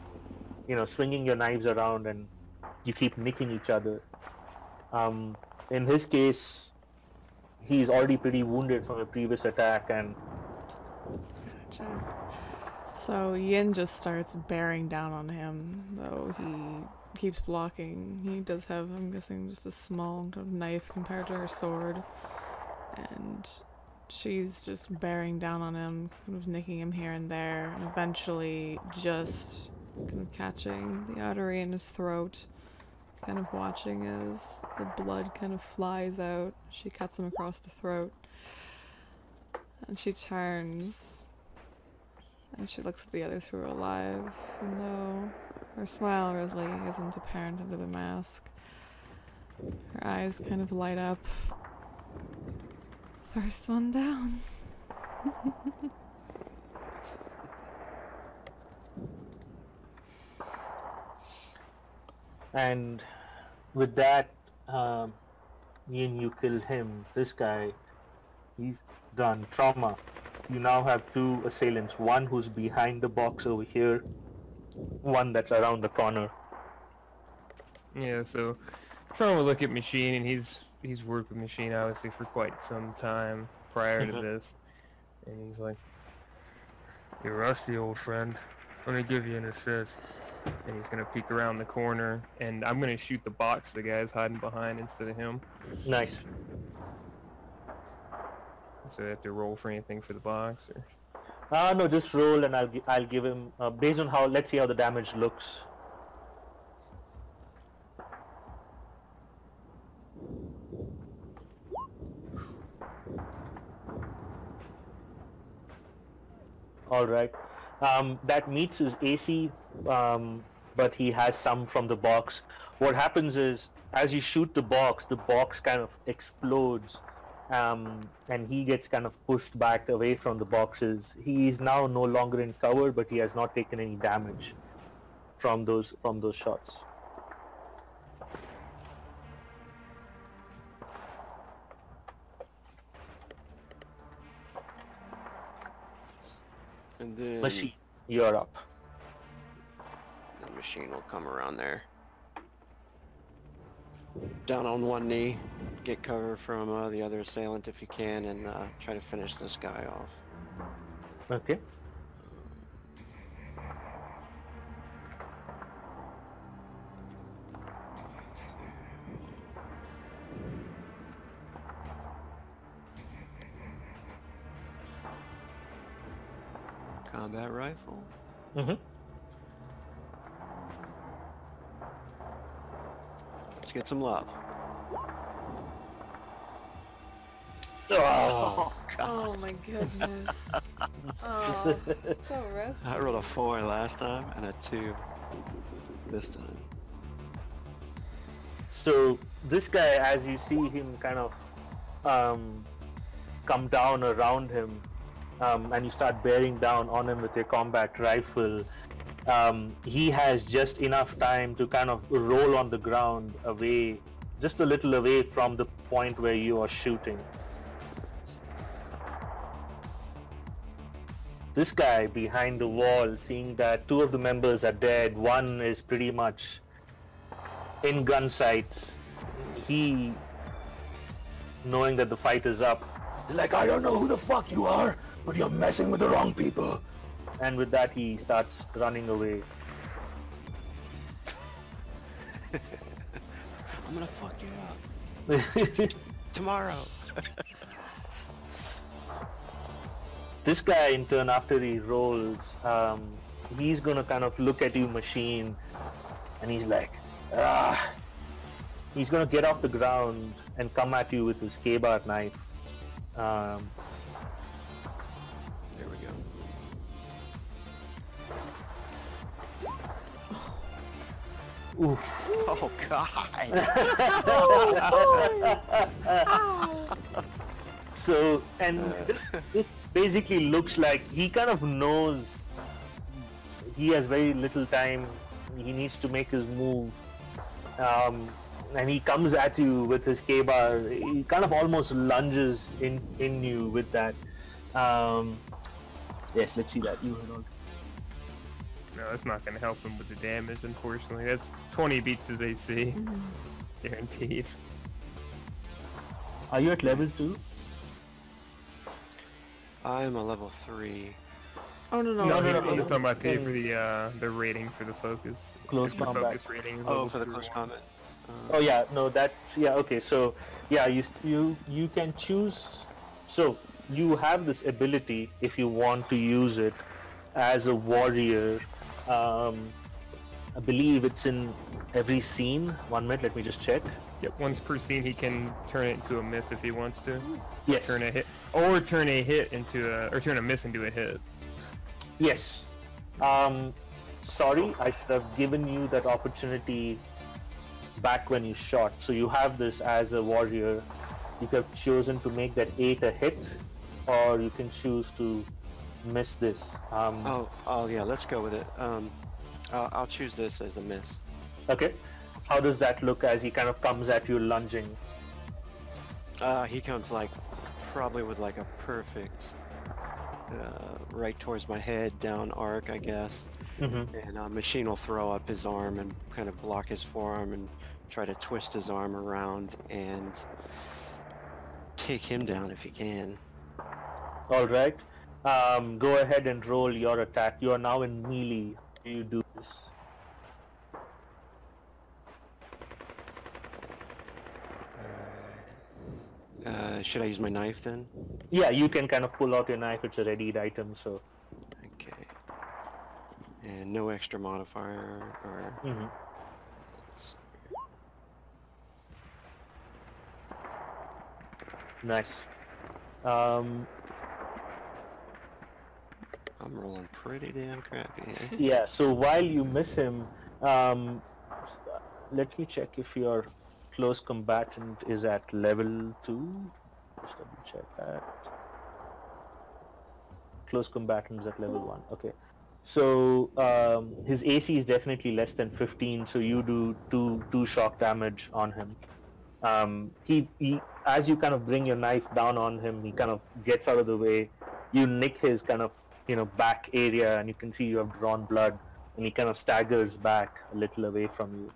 you know, swinging your knives around and you keep nicking each other. In his case, he's already pretty wounded from a previous attack, and Gotcha. So Yin just starts bearing down on him, though he keeps blocking. He does have, I'm guessing, just a small kind of knife compared to her sword, and she's just bearing down on him, kind of nicking him here and there, and eventually just kind of catching the artery in his throat, kind of watching as the blood kind of flies out. She cuts him across the throat, and she turns, and she looks at the others who are alive, and though her smile really isn't apparent under the mask, her eyes kind of light up. First one down. And with that, Yin, you kill him. This guy, he's done. Trauma. You now have two assailants. One who's behind the box over here. One that's around the corner. Yeah, so trying to look at Machine, and he's worked with Machine obviously for quite some time prior to this, and he's like, "You're rusty, old friend. I'm gonna give you an assist." And he's gonna peek around the corner, and I'm gonna shoot the box the guy's hiding behind instead of him. Nice. So I have to roll for anything for the box, or No, just roll, and I'll give him based on how. Let's see how the damage looks. All right. That meets his AC, but he has some from the box. What happens is, as you shoot the box kind of explodes, and he gets kind of pushed back away from the boxes. He is now no longer in cover, but he has not taken any damage from those shots. And then Machine, you're up. the machine will come around there. Down on one knee, get cover from the other assailant if you can, and try to finish this guy off. Okay. Let's see. Combat rifle. Mm-hmm. Let's get some love. Oh, Oh my goodness. Oh, so risky. I rolled a 4 last time and a 2 this time. so this guy, as you see him kind of come down around him, and you start bearing down on him with your combat rifle, he has just enough time to kind of roll on the ground away, just a little away from the point where you are shooting. This guy behind the wall, seeing that 2 of the members are dead, 1 is pretty much in gun sight, he, knowing that the fight is up, is like, I don't know who the fuck you are, but you're messing with the wrong people. And with that, he starts running away. I'm gonna fuck you up tomorrow. This guy, in turn, after he rolls, he's gonna kind of look at you, Machine, and he's like, ah. He's gonna get off the ground and come at you with his K-bar knife. There we go. Oof. Oh god. So, and this basically looks like he kind of knows he has very little time. He needs to make his move. And he comes at you with his K-bar. He kind of almost lunges in you with that. Yes, let's see that. You heard all. No, that's not going to help him with the damage, unfortunately. That's 20 beats his AC. Guaranteed. Are you at level 2? I'm a level 3. Oh no no. No, no, no, I'm no. just talking about the rating for the focus. Close Your combat. focus rating is Oh, level for the 3. close combat. Oh yeah, no, okay. So yeah, you can choose. So you have this ability if you want to use it as a warrior. I believe it's in every scene. 1 minute, let me just check. Yep, once per scene he can turn it into a miss if he wants to. Yes. Turn a hit, or turn a hit into or turn a miss into a hit. Yes. Sorry, I should have given you that opportunity back when you shot. So you have this as a warrior. You could have chosen to make that 8 a hit, or you can choose to miss this. Oh yeah, let's go with it. I'll choose this as a miss. Okay. How does that look as he kind of comes at you lunging? He comes like probably with like a perfect right towards my head, down arc, I guess. Mm-hmm. And Machine will throw up his arm and kind of block his forearm and try to twist his arm around and take him down if he can. All right. Go ahead and roll your attack. You are now in melee. How do you do this? Should I use my knife then? Yeah, you can kind of pull out your knife. It's a readied item, so. Okay. And no extra modifier or... Mm-hmm. Nice. I'll I'm rolling pretty damn crappy here. Yeah, so while you miss him, let me check if your close combatant is at level 2. Just double check that. Close combatant is at level 1. Okay. So his AC is definitely less than 15, so you do two shock damage on him. He as you kind of bring your knife down on him, he kind of gets out of the way. You nick his kind of back area, and you can see you have drawn blood, and he kind of staggers back a little away from you.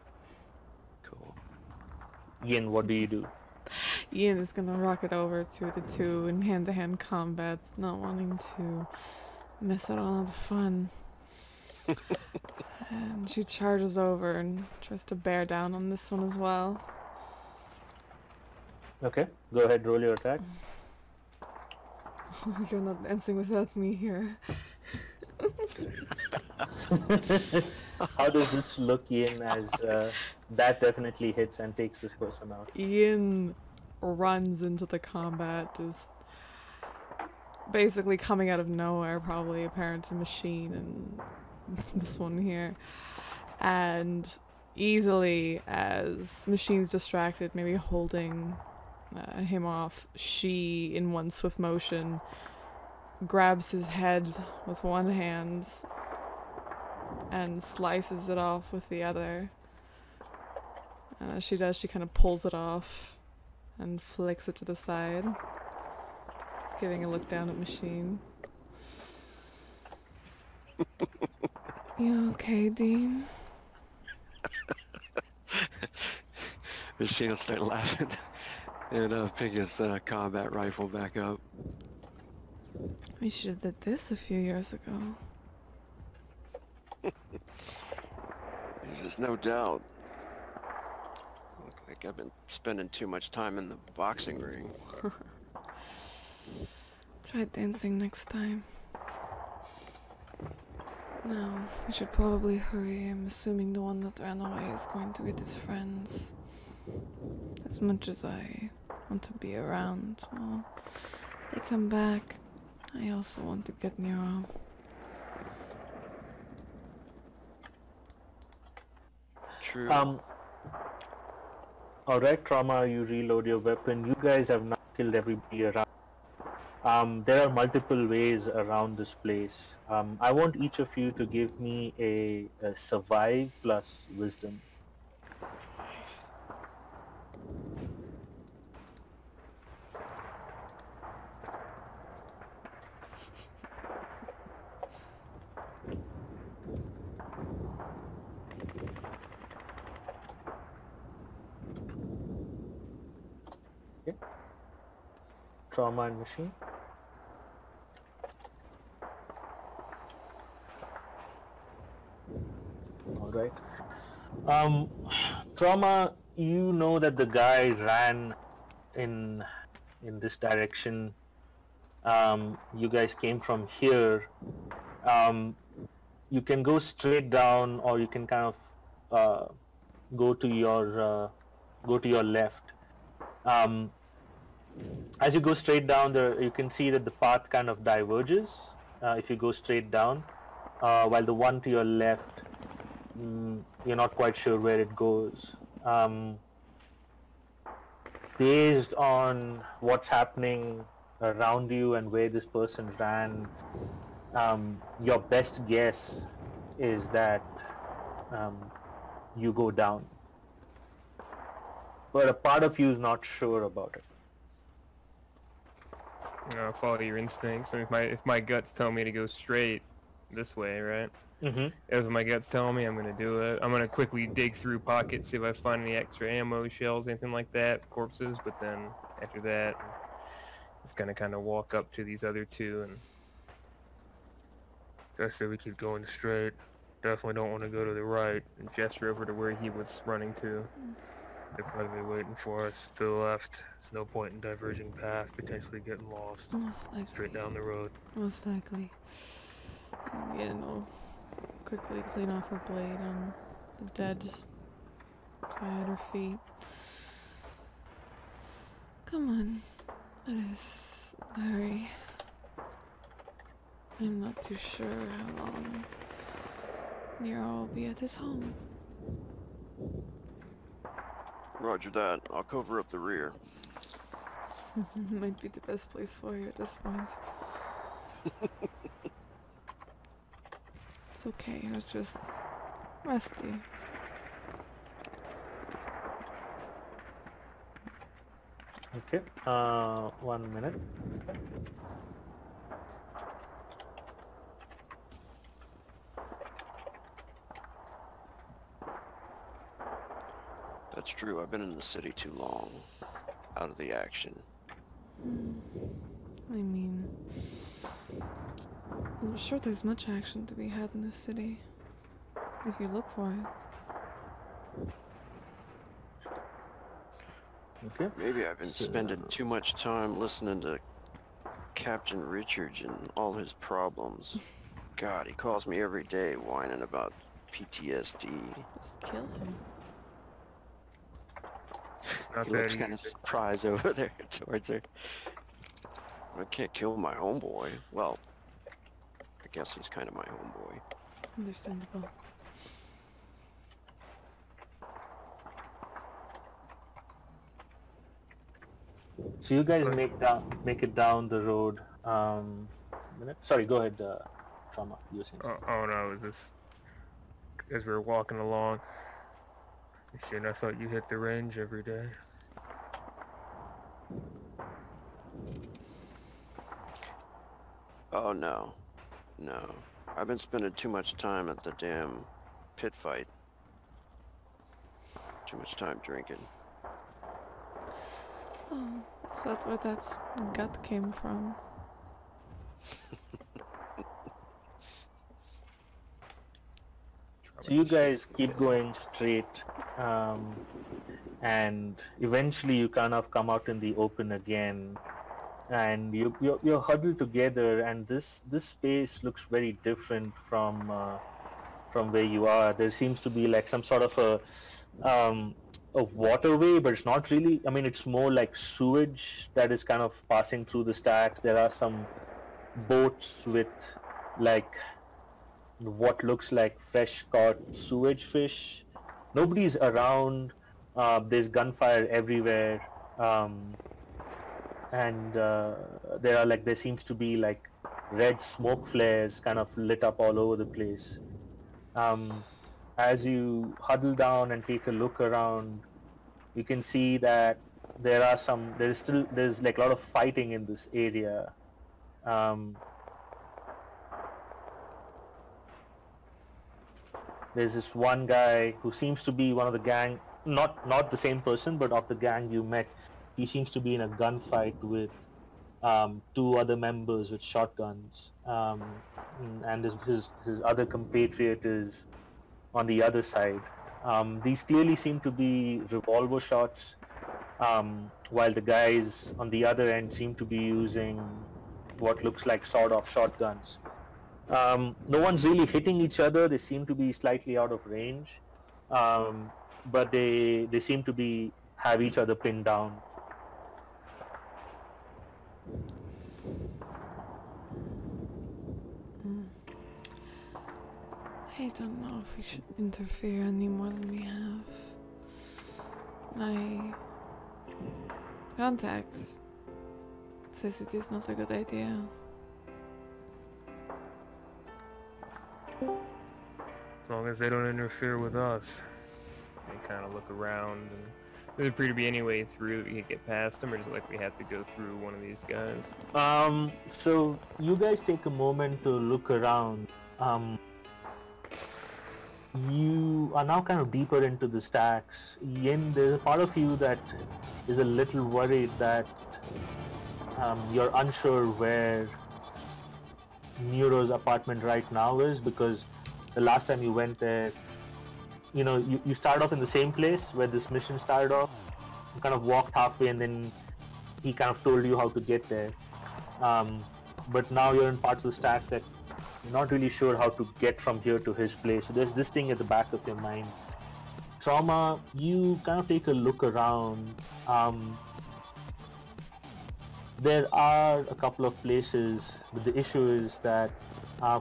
Cool. Yin, what do you do? Ian is gonna rocket over to the two in hand-to-hand combat, not wanting to miss out on all the fun. And she charges over and tries to bear down on this one as well. Okay, go ahead, roll your attack. You're not dancing without me here. How does this look, Yin, as that definitely hits and takes this person out? Ian runs into the combat, just basically coming out of nowhere, probably a parent's a machine and this one here. And easily, as Machine's distracted, maybe holding him off, she, in one swift motion, grabs his head with one hand and slices it off with the other. And as she does, she kind of pulls it off and flicks it to the side, giving a look down at Machine. You okay, Dean? Machine will start laughing and pick his combat rifle back up. We should have did this a few years ago. There's no doubt. Look like I've been spending too much time in the boxing ring. Try dancing next time. No, we should probably hurry. I'm assuming the one that ran away is going to get his friends. As much as I want to be around, well, they come back. I also want to get Nero. True. Alright, Trauma, you reload your weapon. You guys have now killed everybody around. There are multiple ways around this place. I want each of you to give me a survive plus wisdom. Okay. Trauma and Machine. Alright. Trauma, you know that the guy ran in this direction. You guys came from here. You can go straight down, or you can kind of go to your left. As you go straight down, you can see that the path kind of diverges if you go straight down, while the one to your left, you're not quite sure where it goes. Based on what's happening around you and where this person ran, your best guess is that you go down. But a part of you is not sure about it. Follow your instincts. I mean, if my guts tell me to go straight this way, right? Mm-hmm. As my guts tell me, I'm gonna do it. I'm gonna quickly dig through pockets, see if I find any extra ammo, shells, anything like that, corpses. But then after that, just gonna kind of walk up to these other two, and I say we keep going straight. Definitely don't want to go to the right, and gesture over to where he was running to. They're probably waiting for us to the left. There's no point in diverging path, potentially getting lost. Most likely. Straight down the road. Most likely. Yeah, no. Quickly clean off her blade on the dead guy at her feet. Come on. Let us hurry. I'm not too sure how long Nero will be at his home. Roger that. I'll cover up the rear. Might be the best place for you at this point. It's okay, I was just rusty. Okay, 1 minute. That's true. I've been in the city too long. Out of the action. I mean, I'm not sure there's much action to be had in this city, if you look for it. Okay. Maybe I've been spending too much time listening to Captain Richards and all his problems. God, he calls me every day whining about PTSD. Just kill him. Not He that looks kind of easy. surprised over there towards her. I can't kill my homeboy. Well, I guess he's kind of my homeboy. Understandable. So you guys Sorry. make it down the road. Minute. Sorry, go ahead. Trauma. You were saying something. Oh no, it was this as we were walking along. Shit, I thought you hit the range every day. Oh no. No. I've been spending too much time at the damn pit fight. Too much time drinking. Oh, so that's where that gut came from. So you guys keep going straight, and eventually you kind of come out in the open again, and you're huddled together, and this space looks very different from where you are. There seems to be like some sort of a waterway, but it's not really. I mean, it's more like sewage that is kind of passing through the stacks. There are some boats with like what looks like fresh caught sewage fish. Nobody's around. There's gunfire everywhere, and there seems to be like red smoke flares kind of lit up all over the place. As you huddle down and take a look around, you can see that there's like a lot of fighting in this area. There's this one guy who seems to be one of the gang, not the same person, but of the gang you met. He seems to be in a gunfight with two other members with shotguns, and his other compatriot is on the other side. These clearly seem to be revolver shots, while the guys on the other end seem to be using what looks like sawed-off shotguns. No one's really hitting each other. They seem to be slightly out of range, but they seem to have each other pinned down. I don't know if we should interfere any more than we have. My contact says it is not a good idea. As long as they don't interfere with us. They kind of look around, and there appear to be any way through that we could get past them, or just like we have to go through one of these guys. So you guys take a moment to look around. You are now kind of deeper into the stacks. Yin, there's a part of you that is a little worried that you're unsure where Neuro's apartment right now is, because the last time you went there, you start off in the same place where this mission started off. You kind of walked halfway and then he kind of told you how to get there. But now you're in parts of the stack that you're not really sure how to get from here to his place. So there's this thing at the back of your mind. Trauma, you kind of take a look around. There are a couple of places, but the issue is that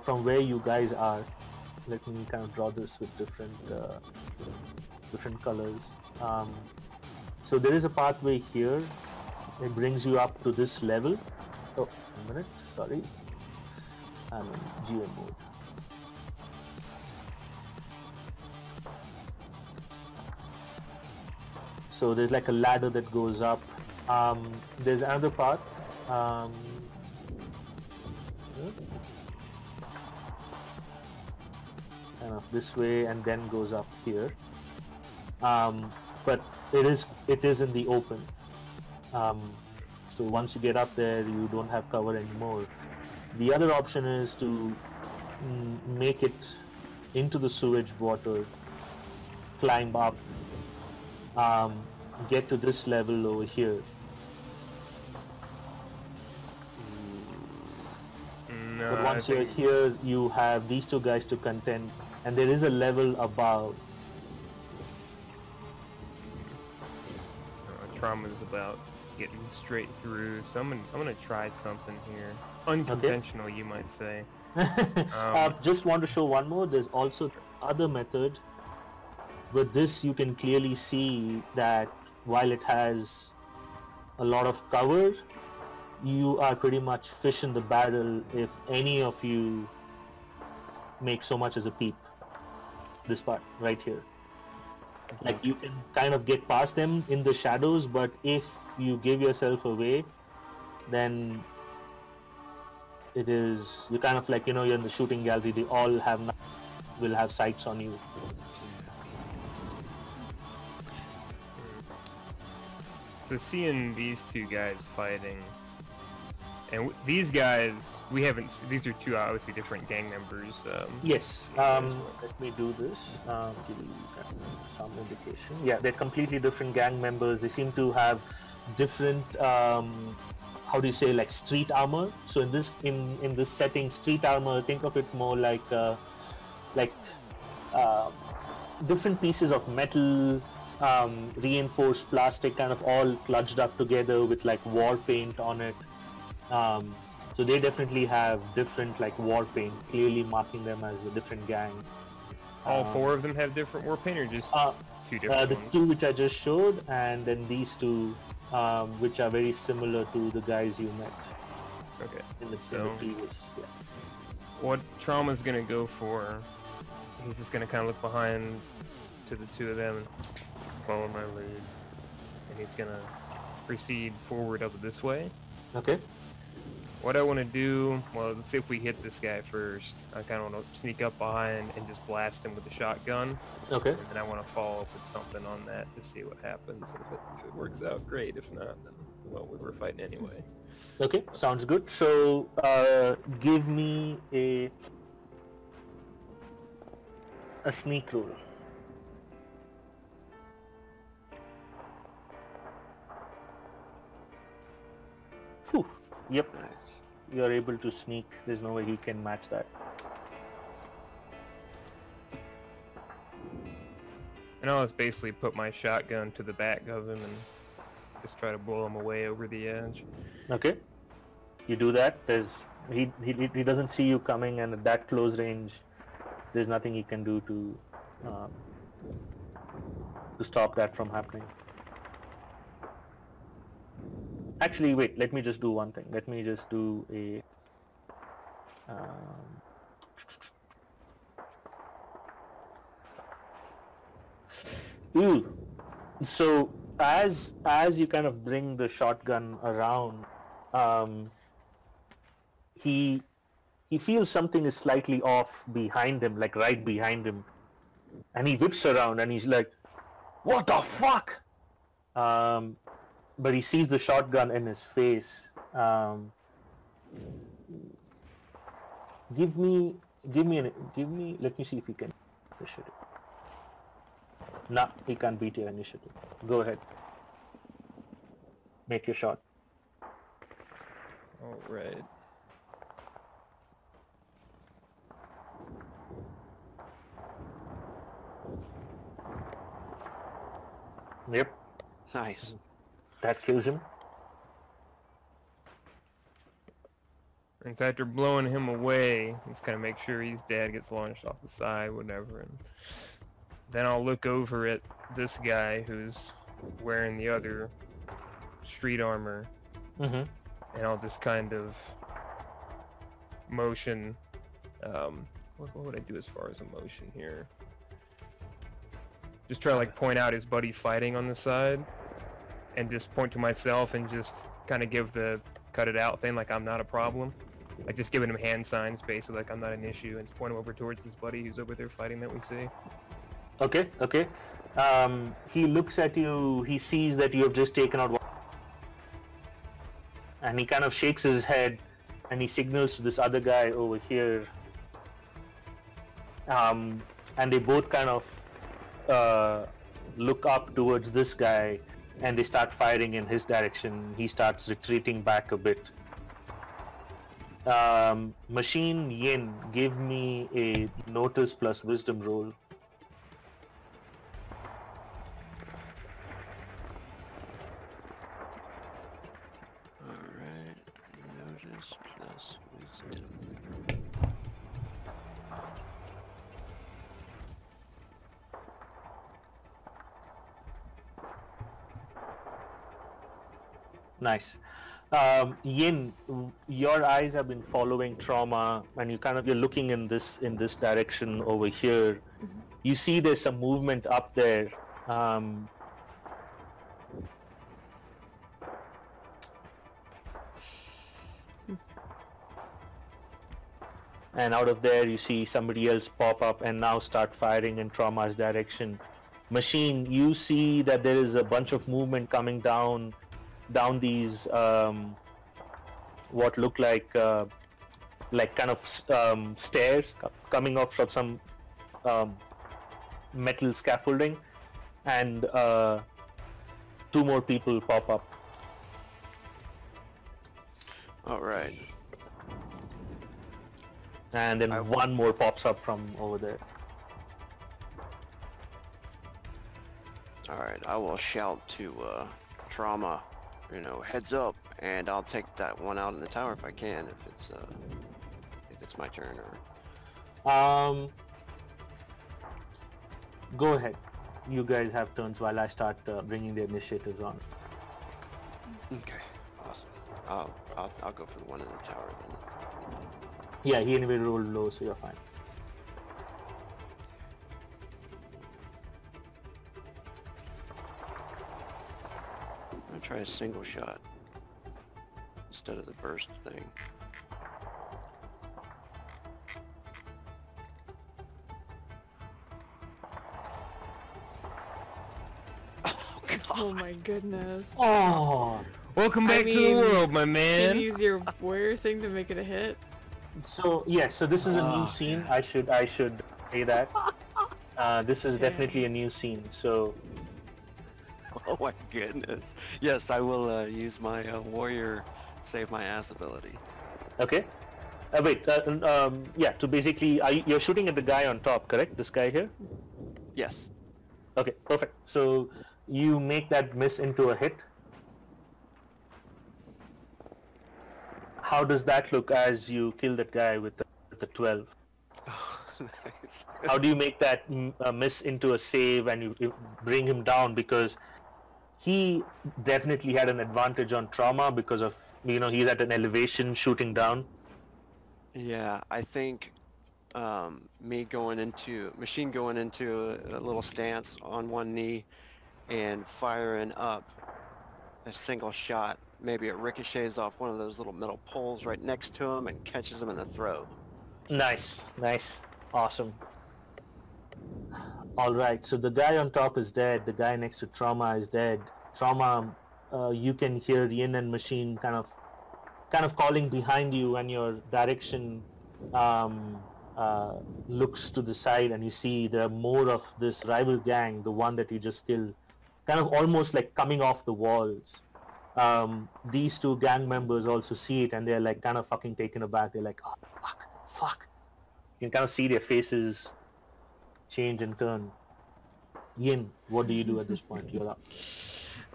from where you guys are, let me kind of draw this with different colors. So there is a pathway here. It brings you up to this level. Oh, a minute, sorry. I'm in GM mode. So there's like a ladder that goes up. There's another path. Kind of this way and then goes up here. But it is in the open. So once you get up there, you don't have cover anymore. The other option is to make it into the sewage water, climb up, get to this level over here. No, But once you're here, you have these two guys to contend, and there is a level above. Trauma is about getting straight through, so I'm gonna try something here. Unconventional, okay. You might say. Just want to show one more. There's also other method. With this, you can clearly see that while it has a lot of cover, you are pretty much fish in the barrel if any of you make so much as a peep. This part right here. Like you can kind of get past them in the shadows, but if you give yourself away, then it is, you kind of like, you know, you're in the shooting gallery, they all will have sights on you. So seeing these two guys fighting, and these guys, we haven't, these are two obviously different gang members. Yes, let me do this, give you some indication. Yeah, they're completely different gang members. They seem to have different, how do you say, like street armor. So in this setting, street armor, think of it more like different pieces of metal, reinforced plastic, kind of all clutched up together with like war paint on it. So they definitely have different like war paint, clearly marking them as a different gang. All four of them have different war paint, or just two different the ones? two which I just showed, and then these two, which are very similar to the guys you met. Okay. In the previous, yeah. What Trauma's gonna go for? He's just gonna kind of look behind to the two of them and follow my lead, and he's gonna proceed forward up this way. Okay. What I want to do, well, let's see if we hit this guy first. I kind of want to sneak up behind and just blast him with the shotgun. Okay. And then I want to follow up with something on that to see what happens. If it works out, great. If not, then, well, we were fighting anyway. Okay, sounds good. So, give me a sneak roll. Phew. Yep. Nice. You are able to sneak. There's no way he can match that. And I'll just basically put my shotgun to the back of him and just try to blow him away over the edge. Okay. You do that. He doesn't see you coming, and at that close range, there's nothing he can do to stop that from happening. Actually, wait, let me just do one thing. Let me just do a... So, as you kind of bring the shotgun around, he feels something is slightly off behind him, like right behind him. And he whips around and he's like, "What the fuck?" But he sees the shotgun in his face. Let me see if he can initiative. Nah, he can't beat your initiative. Go ahead. Make your shot. All right. Yep. Nice. That kills him. And so after blowing him away, just kind of make sure he's dead, gets launched off the side, whatever. And then I'll look over at this guy who's wearing the other street armor. Mm-hmm. And I'll just kind of motion. What would I do as far as a motion here? Just try to like point out his buddy fighting on the side, and just point to myself and just kind of give the cut it out thing, like I'm not a problem. Like just giving him hand signs, basically, like I'm not an issue, and just point him over towards his buddy who's over there fighting that we see. Okay, okay. He looks at you, he sees that you have just taken out one, and he kind of shakes his head, and he signals to this other guy over here. And they both kind of look up towards this guy, and they start firing in his direction. He starts retreating back a bit. Machine Yin, give me a notice plus wisdom roll. Alright, notice plus wisdom. Nice. Yin, your eyes have been following Trauma, and you're looking in this direction over here. Mm-hmm. You see there's some movement up there. And out of there you see somebody else pop up and now start firing in Trauma's direction. Machine, you see that there is a bunch of movement coming down these what look like kind of stairs coming off from some metal scaffolding, and 2 more people pop up. All right. And then 1 more pops up from over there. All right, I will shout to Trauma, heads up, and I'll take that one out in the tower if I can, if it's my turn. Or go ahead. You guys have turns while I start bringing the initiatives on. Okay, awesome. I'll go for the one in the tower then. Yeah, he anyway rolled low, so you're fine. I'm gonna try a single shot instead of the burst thing. Oh God! Oh my goodness. Oh, Welcome back to the world, my Can man. you use your warrior thing to make it a hit? so yes, so this is a new scene. I should say that. This is definitely a new scene. So. Oh my goodness. Yes, I will use my warrior save my ass ability. Okay. Wait. Yeah. So basically, you're shooting at the guy on top, correct? This guy here. Yes. Okay. Perfect. So you make that miss into a hit. How does that look as you kill that guy with the 12? Oh, nice. How do you make that miss into a save and you bring him down? Because he definitely had an advantage on Trauma because of, he's at an elevation shooting down. Yeah, I think Machine going into a little stance on one knee and firing up a single shot. Maybe it ricochets off one of those little metal poles right next to him and catches him in the throat. Nice. Awesome. Alright, so the guy on top is dead. The guy next to Trauma is dead. Trauma, you can hear Yin and Machine kind of calling behind you, and your direction looks to the side, and you see there are more of this rival gang, the one that you just killed, kind of almost like coming off the walls. These 2 gang members also see it, and they're like kind of fucking taken aback. They're like, oh, fuck. You can kind of see their faces change and turn. Yin, what do you do at this point? You're up.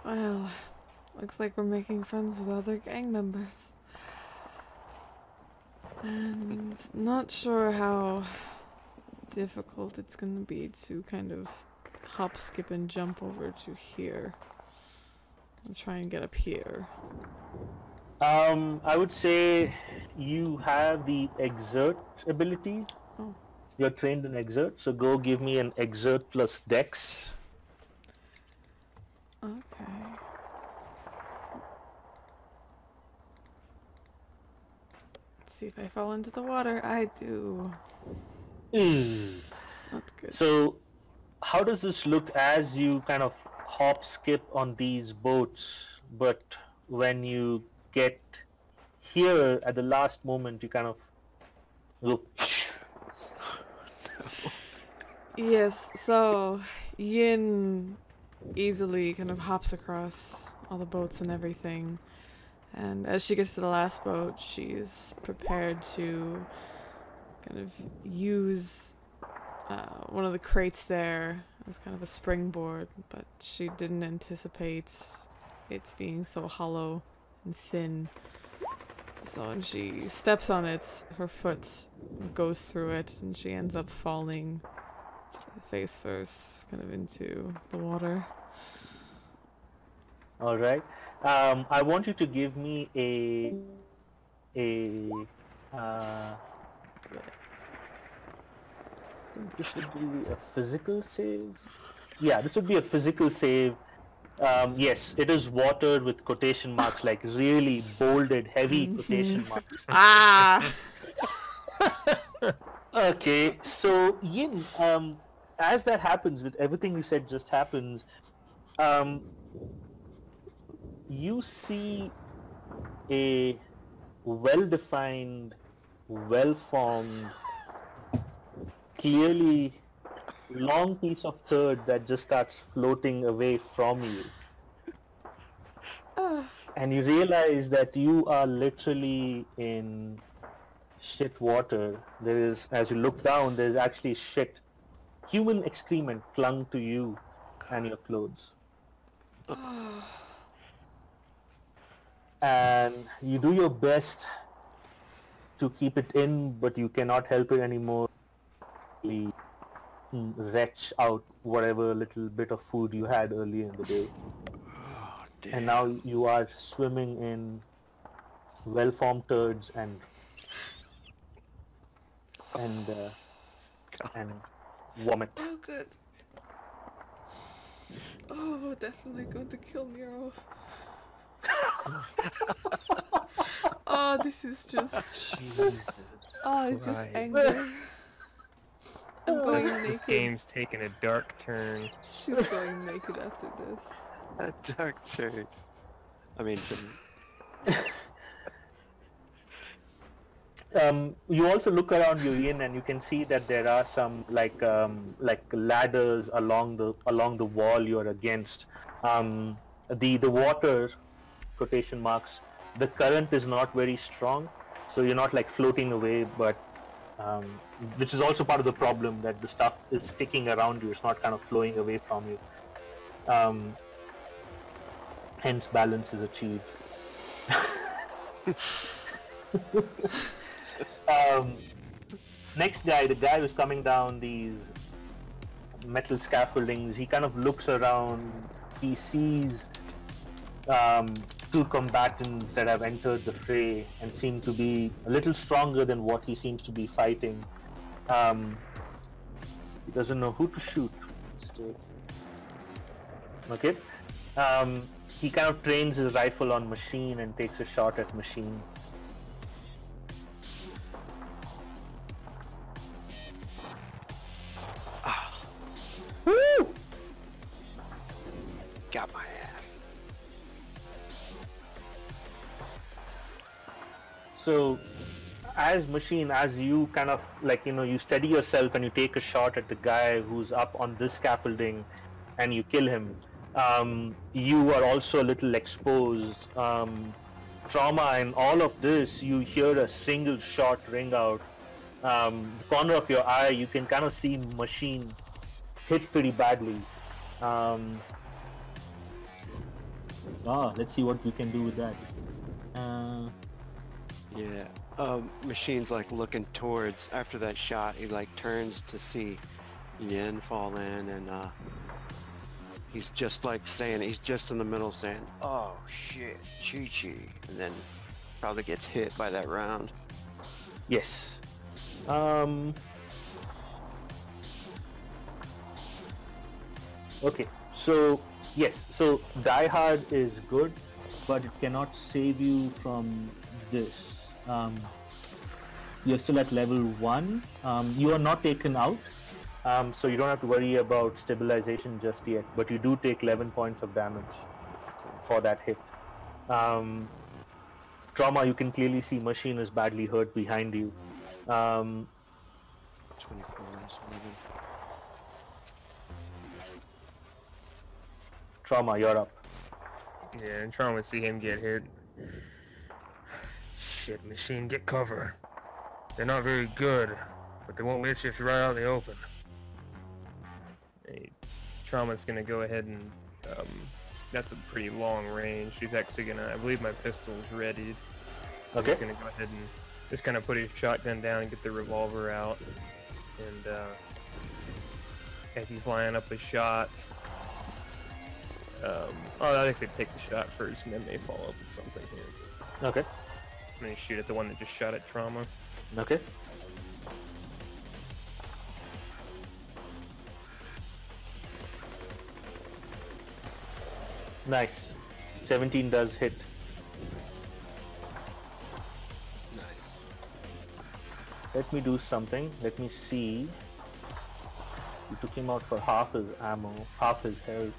Well, looks like we're making friends with other gang members. And not sure how difficult it's gonna be to kind of hop, skip, and jump over to here. I'll try and get up here. I would say you have the exert ability. Oh. You're trained in exert, so go give me an exert plus dex. Okay. Let's see if I fall into the water. I do. That's good. So, how does this look as you kind of hop, skip on these boats, but when you get here at the last moment, you kind of go. Yes, so Yin easily kind of hops across all the boats and everything. And as she gets to the last boat, she's prepared to kind of use one of the crates there as kind of a springboard, but she didn't anticipate it being so hollow and thin. So when she steps on it, her foot goes through it and she ends up falling face first kind of into the water. All right. I want you to give me this would be a physical save. Yeah, this would be a physical save. Yes, it is watered with quotation marks, like really bolded, heavy quotation marks. Ah! Okay, so Yin, as that happens, with everything you said just happens, you see a well-defined, well-formed, clearly long piece of turd that just starts floating away from you. And you realize that you are literally in shit water. There is, as you look down, there's actually shit, human excrement clung to you and your clothes. And you do your best to keep it in, but you cannot help it anymore. You retch out whatever little bit of food you had earlier in the day. Oh, damn. And now you are swimming in well-formed turds and vomit. Oh, good. Oh, definitely going to kill Nero. Oh, this is just... Jesus. Oh, it's just Right. anger. I'm going This naked. game's taking a dark turn. She's going naked after this. A dark turn. I mean, You also look around you, Ian, and you can see that there are some like ladders along the wall you're against. The water, quotation marks, the current is not very strong, so you're not like floating away, but which is also part of the problem, that the stuff is sticking around you. It's not kind of flowing away from you. Hence, balance is achieved. Next guy, the guy who's coming down these metal scaffoldings, he kind of looks around. He sees two combatants that have entered the fray and seem to be a little stronger than what he seems to be fighting. He doesn't know who to shoot. Okay. He kind of trains his rifle on Machine and takes a shot at Machine. Woo! got my ass. So, as Machine, as you kind of like, you steady yourself and you take a shot at the guy who's up on this scaffolding and you kill him, you are also a little exposed. Trauma and all of this, you hear a single shot ring out. The corner of your eye, you can kind of see Machine hit pretty badly. Let's see what we can do with that. Yeah, Machine's like looking towards, after that shot, he like turns to see Yin fall in, and he's just like saying, he's just in the middle saying, "Oh shit, Chi-Chi," and then probably gets hit by that round. Yes. Okay, so yes, so Die Hard is good, but it cannot save you from this. You're still at level 1. You are not taken out, so you don't have to worry about stabilization just yet, but you do take 11 points of damage for that hit. Trauma, you can clearly see Machine is badly hurt behind you. 24 minus 11. Trauma, you're up. Yeah, and trying to see him get hit. Shit, Machine, get cover. They're not very good, but they won't let you if you're right out in the open. Hey, Trauma's gonna go ahead and, that's a pretty long range. He's actually gonna, I believe my pistol's readied. So Okay. he's gonna go ahead and just kind of put his shotgun down and get the revolver out. And, as he's lining up a shot, I'd actually take the shot first and then may follow up with something here. Okay. And then shoot at the one that just shot at Trauma. Okay. Nice. 17 does hit. Nice. Let me do something. Let me see. You took him out for half his ammo, half his health.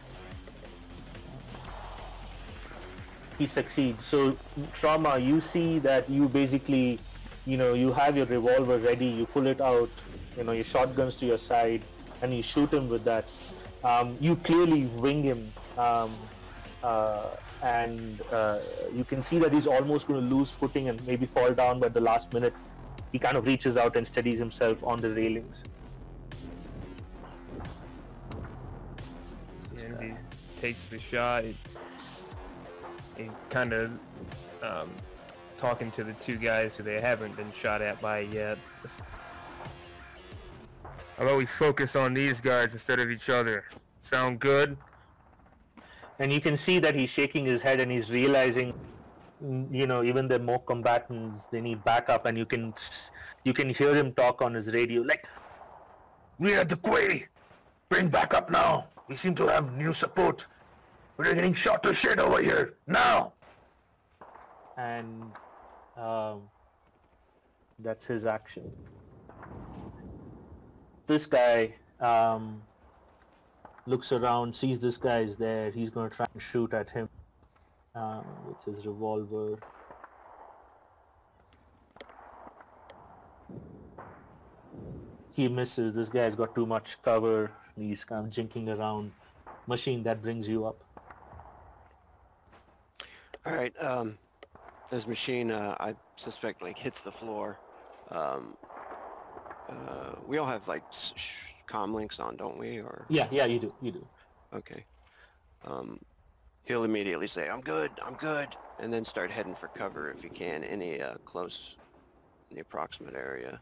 He succeeds. So, Trauma, you see that you basically, you have your revolver ready, you pull it out, your shotgun's to your side, and you shoot him with that. You clearly wing him, and you can see that he's almost going to lose footing and maybe fall down, but at the last minute, he kind of reaches out and steadies himself on the railings. And he takes the shot. He kind of talking to the two guys who they haven't been shot at by yet. How about we focus on these guys instead of each other? Sound good? And you can see that he's shaking his head and he's realizing, even the more combatants, they need backup, and you can hear him talk on his radio, like, "We are the Quay! Bring backup now! We seem to have new support! We're getting shot to shit over here! Now!" And that's his action. This guy looks around, sees this guy is there. He's going to try and shoot at him with his revolver. He misses. This guy's got too much cover. He's kind of jinking around. Machine, that brings you up. All right. This Machine, I suspect, like, hits the floor. We all have, like, comm links on, don't we? Or Yeah, you do. okay. He'll immediately say, I'm good," and then start heading for cover if he can, any close, in the approximate area.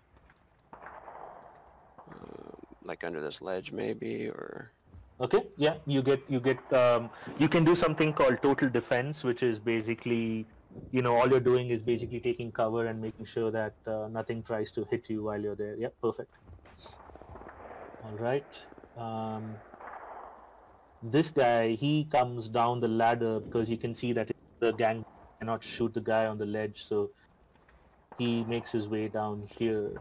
Like under this ledge, maybe, or... Okay, yeah, you can do something called total defense, which is basically, all you're doing is basically taking cover and making sure that nothing tries to hit you while you're there. Yep, perfect. All right. This guy, he comes down the ladder because you can see that the gang cannot shoot the guy on the ledge, so he makes his way down here.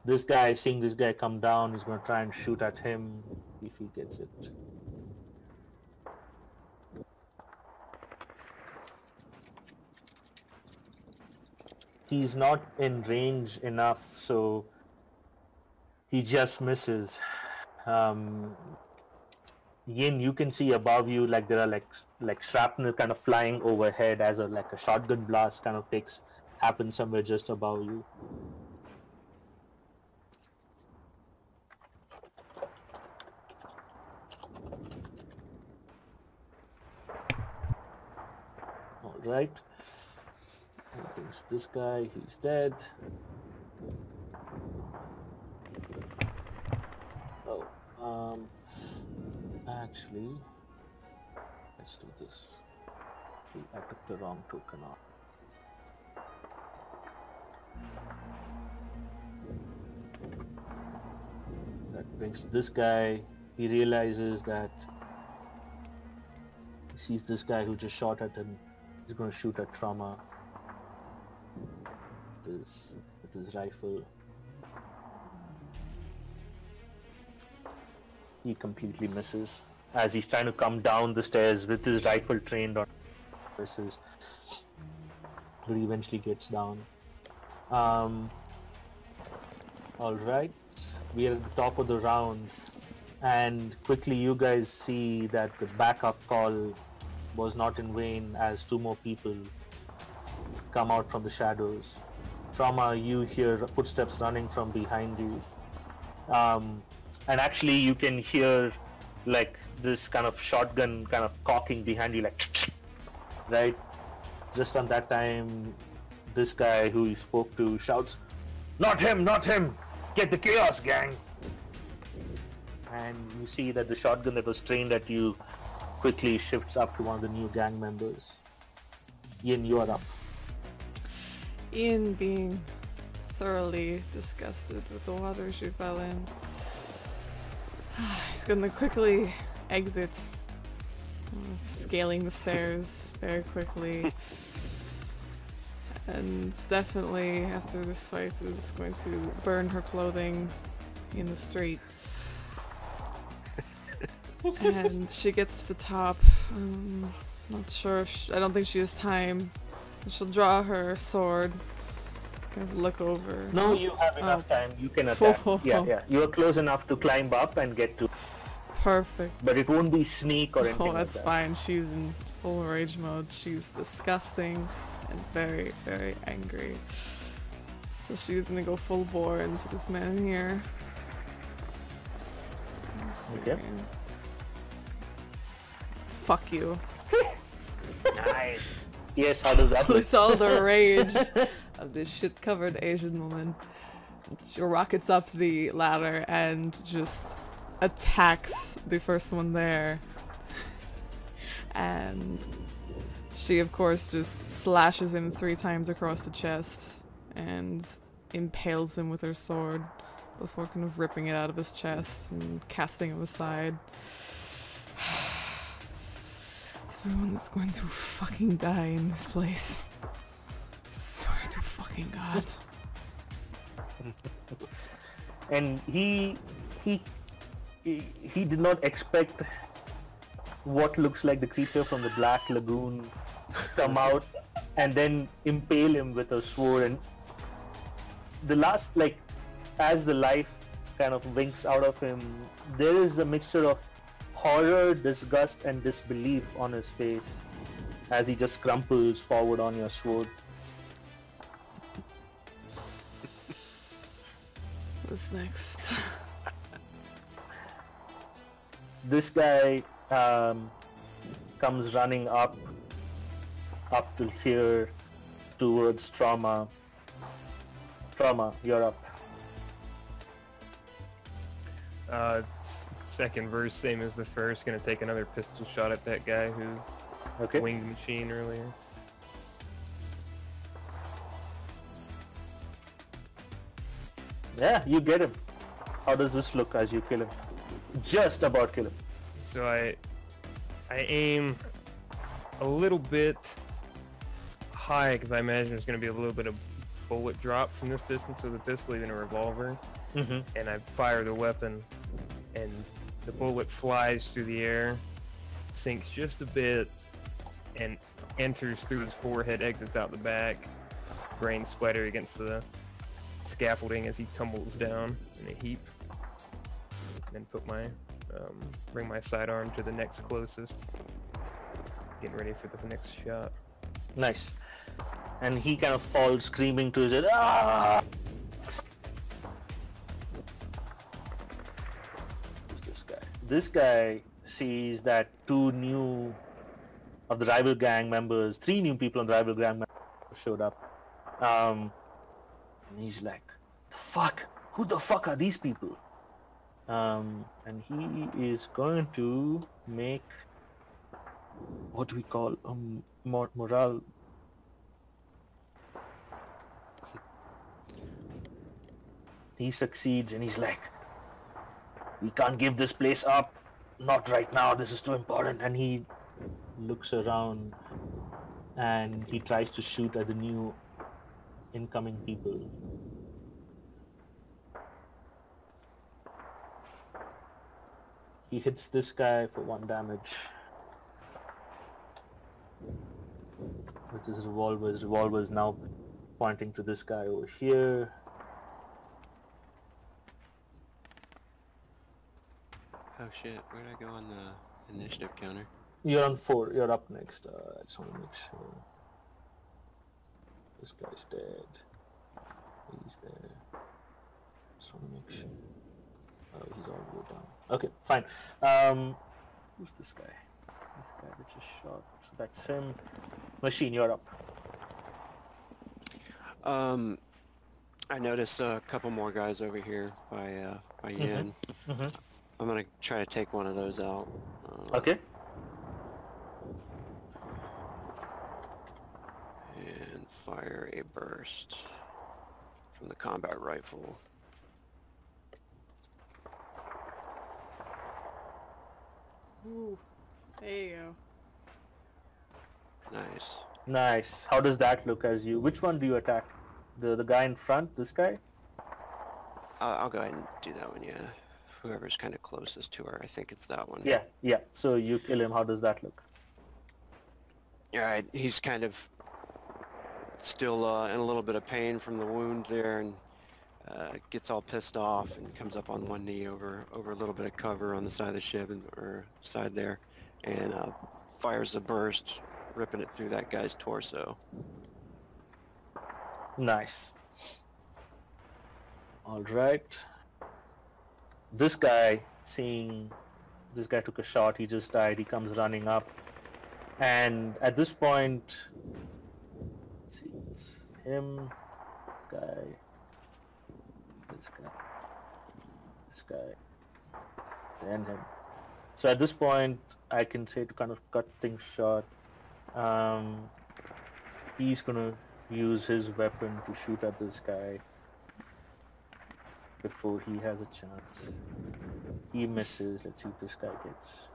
This guy, seeing this guy come down, is going to try and shoot at him if he gets it. He's not in range enough, so he just misses. Yin, you can see above you, like there are like shrapnel kind of flying overhead as a shotgun blast kind of happens somewhere just above you. All right. You can brings this guy. He's dead. Oh, actually, let's do this. I took the wrong token off. That brings this guy. He realizes that he sees this guy who just shot at him. He's going to shoot at Trauma with his rifle. He completely misses as he's trying to come down the stairs with his rifle trained on versus, but he eventually gets down. All right, we are at the top of the round, and quickly you guys see that the backup call was not in vain as two more people come out from the shadows. Trauma, you hear footsteps running from behind you. And actually you can hear like this kind of shotgun kind of cocking behind you, like right? Just on that time, this guy who you spoke to shouts, "Not him, not him! Get the chaos, gang!" And you see that the shotgun that was trained at you quickly shifts up to one of the new gang members. Ian, you are up. Ian, being thoroughly disgusted with the water she fell in, he's gonna quickly exit, scaling the stairs very quickly, and definitely after this fight is going to burn her clothing in the street. And she gets to the top. Not sure if I don't think she has time. She'll draw her sword, kind of look over. No, you have enough time. You can attack. Yeah. You are close enough to climb up and get to. Perfect. But it won't be sneak or anything. Oh, that's like that. fine. She's in full rage mode. She's disgusting and very, very angry. So she's gonna go full bore into this man here. Okay. Fuck you. Nice. Yes, how does that look? With all the rage of this shit-covered Asian woman, she rockets up the ladder and just attacks the first one there. And she, of course, just slashes him 3 times across the chest and impales him with her sword before kind of ripping it out of his chest and casting him aside. Everyone is going to fucking die in this place. I swear to fucking God. And he did not expect what looks like the creature from the Black Lagoon come out and then impale him with a sword. And the last, like, as the life kind of winks out of him, there is a mixture of horror, disgust, and disbelief on his face as he just crumples forward on your sword. What's next? This guy comes running up to here towards Trauma. Trauma, you're up. Second verse, same as the first. Gonna take another pistol shot at that guy who winged the machine earlier. Yeah, you get him. How does this look as you kill him? Just about kill him. So I aim a little bit high because I imagine there's gonna be a little bit of bullet drop from this distance with a pistol, even a revolver. And I fire the weapon, and the bullet flies through the air, sinks just a bit, and enters through his forehead, exits out the back, brain splatter against the scaffolding as he tumbles down in a heap. And then put my, bring my sidearm to the next closest, getting ready for the next shot. Nice. And he kind of falls screaming to his head. Ah! This guy sees that 2 new of the rival gang members, 3 new people on the rival gang members showed up. And he's like, the fuck? Who the fuck are these people? And he is going to make what do we call morale. He succeeds and he's like, we can't give this place up. Not right now. This is too important. And he looks around and he tries to shoot at the new incoming people. He hits this guy for 1 damage with his revolver. His revolver is now pointing to this guy over here. Oh shit, where'd I go on the initiative counter? You're on 4. You're up next. I just want to make sure. This guy's dead. He's there. Just want to make sure. Oh, he's all the way down. Okay, fine. Who's this guy? This guy that just shot. So that's him. Machine, you're up. I noticed a couple more guys over here by Yin. Mm-hmm. I'm gonna try to take one of those out. Okay. And fire a burst from the combat rifle. Ooh, there you go. Nice. Nice. How does that look as you... Which one do you attack? The guy in front? This guy? I'll go ahead and do that one, yeah. Whoever's kind of closest to her, I think it's that one. Yeah, yeah. So you kill him. How does that look? Alright, he's kind of still in a little bit of pain from the wound there, and gets all pissed off and comes up on one knee over a little bit of cover on the side of the ship, or side there, and fires a burst, ripping it through that guy's torso. Nice. All right. This guy, seeing this guy took a shot, he just died, he comes running up. And at this point, let's see, it's him, guy, this guy, and him. So at this point, I can say, to kind of cut things short, he's gonna use his weapon to shoot at this guy before he has a chance. He misses. Let's see if this guy gets.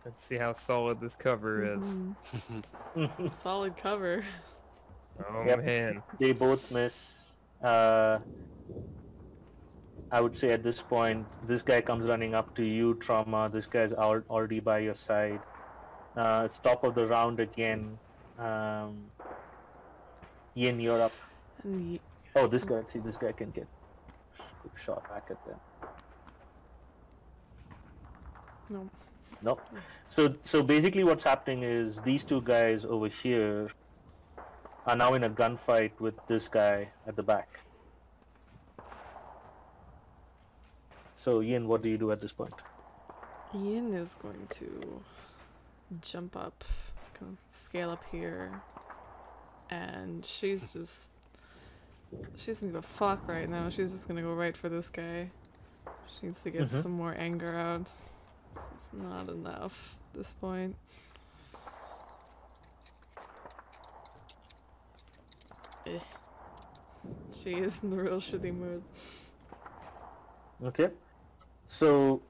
Let's see how solid this cover is. Some solid cover. Oh Yep. man. They both miss. I would say at this point, this guy comes running up to you, Trauma. This guy's already by your side. It's top of the round again. Yin, you're up. And Oh, this guy. See, this guy can get shot back at them. no. Nope. So basically what's happening is these two guys over here are now in a gunfight with this guy at the back. So Ian, what do you do at this point? Ian is going to jump up, kind of scale up here, and she doesn't give a fuck right now. She's just gonna go right for this guy. She needs to get some more anger out. It's not enough at this point. She is in the real shitty mood. Okay. So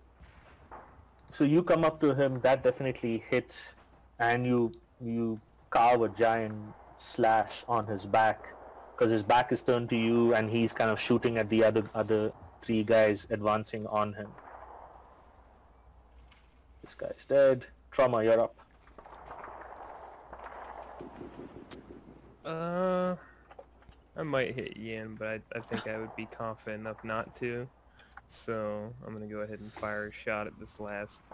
you come up to him, that definitely hits, and you carve a giant slash on his back, because his back is turned to you and he's kind of shooting at the other 3 guys advancing on him. This guy's dead. Trauma, you're up. I might hit Yin, but I think I would be confident enough not to. So I'm gonna go ahead and fire a shot at this last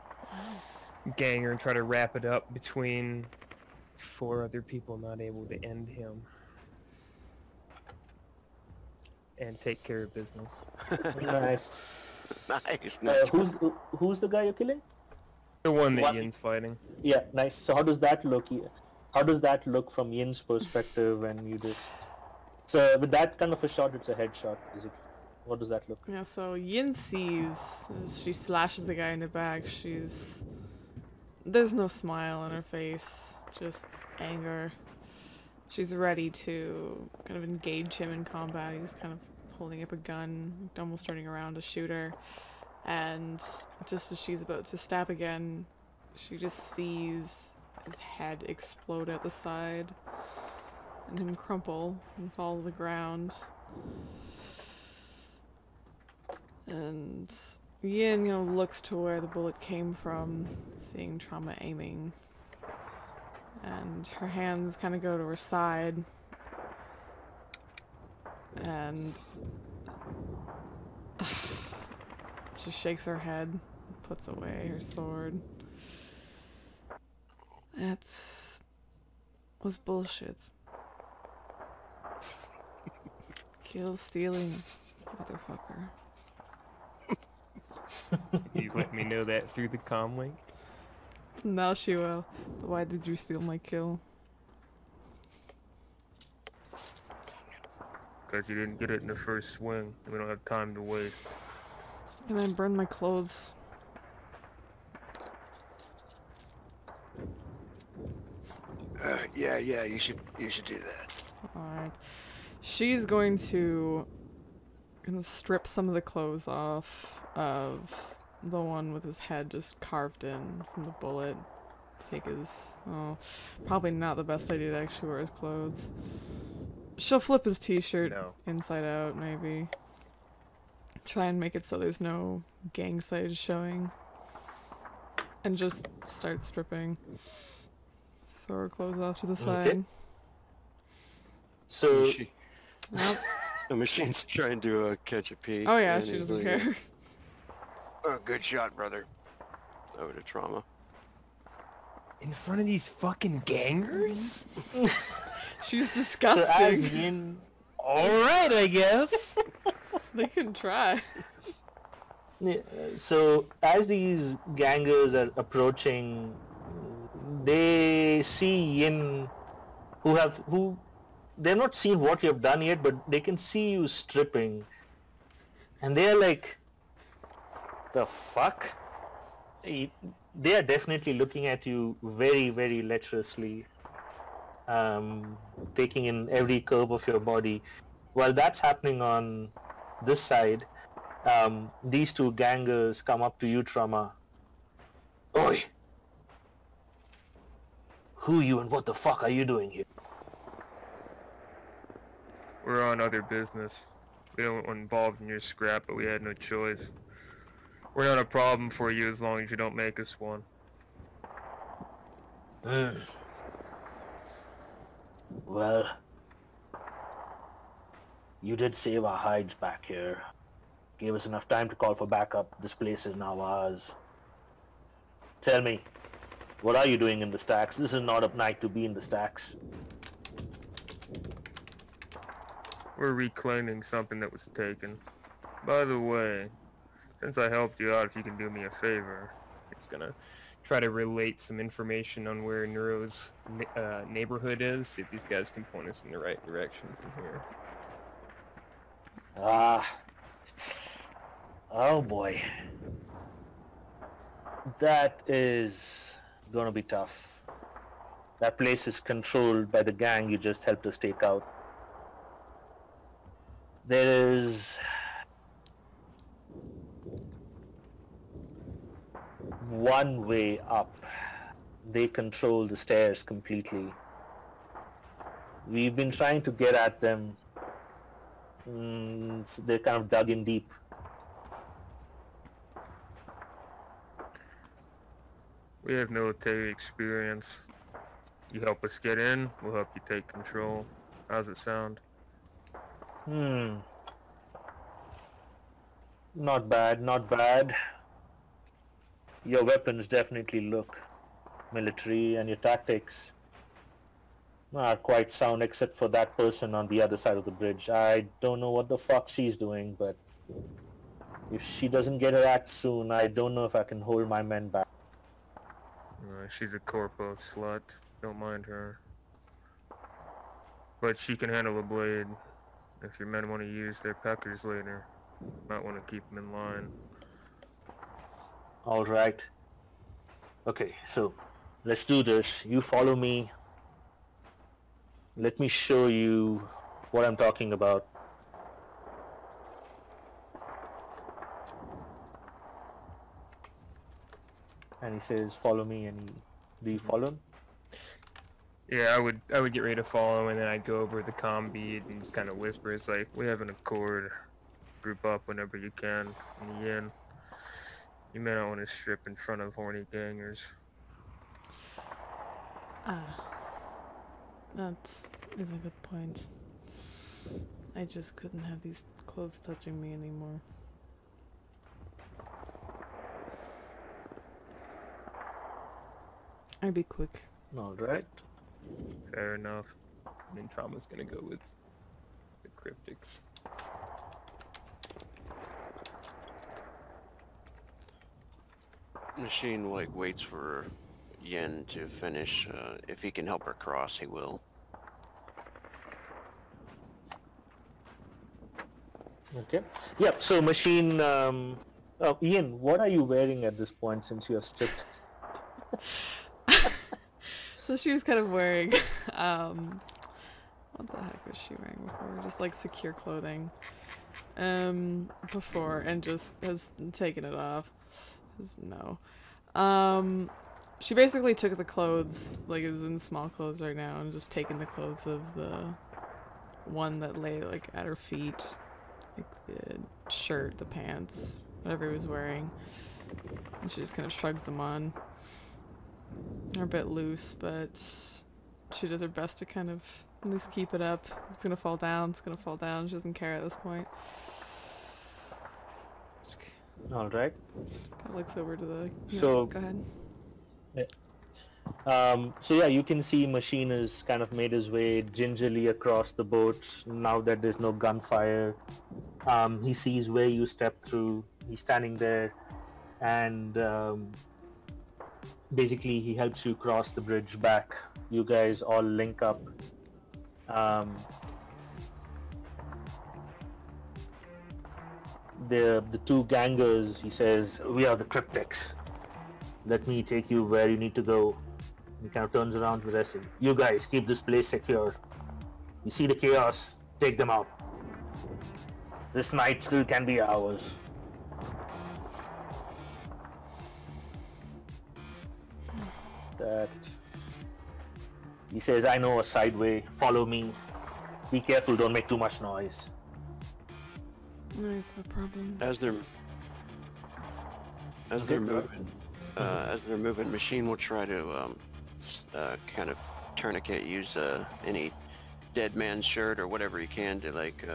ganger and try to wrap it up between 4 other people not able to end him. And take care of business. Nice. Nice. Who's the guy you're killing? The one that What? Yin's fighting. Yeah, nice. So how does that look? how does that look from Yin's perspective when you just... So with that kind of a shot, it's a headshot. Is it? What does that look? Yeah, so Yin sees as she slashes the guy in the back. There's no smile on her face, just anger. She's ready to kind of engage him in combat. He's kind of holding up a gun, almost turning around to shoot her. And just as she's about to stab again, she just sees his head explode out the side and him crumple and fall to the ground. And Yin, looks to where the bullet came from, seeing Trauma aiming. And her hands kind of go to her side. And she shakes her head, puts away her sword. Was bullshit. Kill stealing, motherfucker. You let me know that through the comm link? Now she will. But why did you steal my kill? Because you didn't get it in the first swing, and we don't have time to waste. And I burned my clothes. Yeah, you should do that. Alright. She's going to strip some of the clothes off of the one with his head just carved in from the bullet. Take his... Oh, probably not the best idea to actually wear his clothes. She'll flip his t-shirt inside out, maybe. Try and make it so there's no gang size showing. And just start stripping. Throw her clothes off to the side. Okay. So... Yep. The machine's trying to catch a peek. Oh yeah, and she he's doesn't like, care. Oh, good shot, brother. Over to Trauma. In front of these fucking gangers? She's So disgusting. as Yin... Alright, I guess. They can try. Yeah, so as these gangers are approaching, they see Yin, who they've not seen what you have done yet, but they can see you stripping, and they are like, the fuck? They are definitely looking at you very, very lecherously, taking in every curve of your body. While that's happening on this side, these two gangers come up to you, Trauma. Oi! Who you and what the fuck are you doing here? We're on other business. We don't want involved in your scrap, but we had no choice. We're not a problem for you as long as you don't make us one. Well, you did save our hides back here. Gave us enough time to call for backup. This place is now ours. Tell me, what are you doing in the stacks? This is not a night to be in the stacks. We're reclaiming something that was taken. By the way, since I helped you out, if you can do me a favor, it's gonna try to relate some information on where Neuro's neighborhood is, see if these guys can point us in the right direction from here. Oh boy. That is gonna be tough. That place is controlled by the gang you just helped us take out. There is one way up. They control the stairs completely. We've been trying to get at them. So they're kind of dug in deep. We have military experience. You help us get in, we'll help you take control. How's it sound? Not bad, not bad. Your weapons definitely look military, and your tactics are quite sound, except for that person on the other side of the bridge. I don't know what the fuck she's doing, but if she doesn't get her act soon, I don't know if I can hold my men back. She's a corpo slut. Don't mind her. But she can handle a blade. If your men want to use their peckers later, might want to keep them in line. All right. Okay, so let's do this. You follow me. Let me show you what I'm talking about. And he says, follow me, and do you follow him? Yeah, I would get ready to follow, and then I'd go over the comm bead and just kind of whisper. It's like, we have an accord. Group up whenever you can in the inn. You may not want to strip in front of horny gangers. That is a good point. I just couldn't have these clothes touching me anymore. I'd be quick. All right. Fair enough. I mean, Trauma's gonna go with the cryptics. Machine like waits for Yen to finish. If he can help her cross, he will. Okay. Yep. So machine. Ian, what are you wearing at this point since you're stripped? So she was kind of wearing, what the heck was she wearing before? Just like secure clothing, before, and just has taken it off. No. She basically took the clothes, like is in small clothes right now, and just taken the clothes of the one that lay like at her feet, like the shirt, the pants, whatever he was wearing, and she just kind of shrugs them on. They're a bit loose, but she does her best to kind of at least keep it up. If it's gonna fall down, it's gonna fall down. She doesn't care at this point. All right. Kind of looks over to the. So go ahead. So yeah, you can see Machine has kind of made his way gingerly across the boat now that there's no gunfire. He sees where you step through. He's standing there, and basically he helps you cross the bridge back. You guys all link up. The two gangers, he says, we are the cryptics. Let me take you where you need to go. He kind of turns around to the rest of you. You guys keep this place secure. You see the chaos, take them out. This night still can be ours. That he says, I know a side way, follow me. Be careful, don't make too much noise. Noise, no problem. As they're moving, Machine will try to kind of tourniquet, use any dead man's shirt or whatever he can to like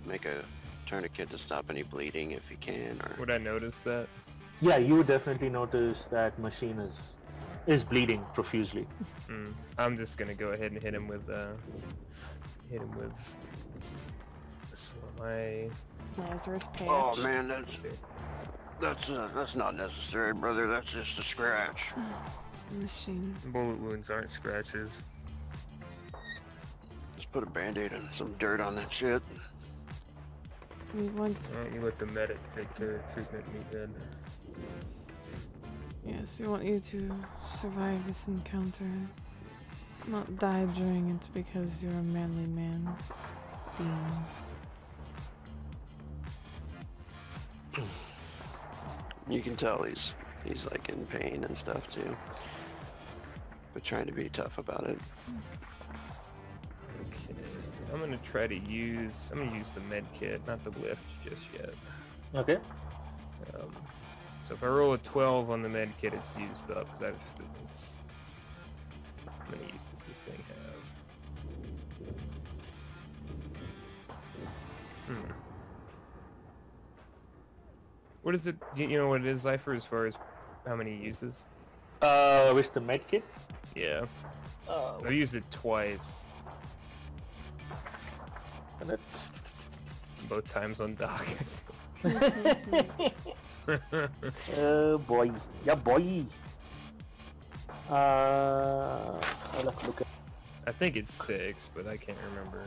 make a tourniquet to stop any bleeding if he can. Or Would I notice that? Yeah, you would definitely notice that Machine is bleeding profusely. I'm just gonna go ahead and hit him with my. Lazarus patch. oh man, that's not necessary, brother. That's just a scratch. Machine. Bullet wounds aren't scratches. Just put a band-aid and some dirt on that shit. We want. Why don't you let the medic take care of treatment me then? Yes, we want you to survive this encounter. Not die during it because you're a manly man, Dean. You can tell he's like in pain and stuff too, but trying to be tough about it. Okay, I'm gonna use the med kit, not the lift just yet. Okay. So if I roll a 12 on the med kit, it's used up because how many uses does this thing have? What is it? You know what it is, Zypher, as far as how many uses? With the med kit? Yeah. I used it twice. Both times on dock. Boy. Yeah, boy. I'll have to look at. I think it's 6, but I can't remember.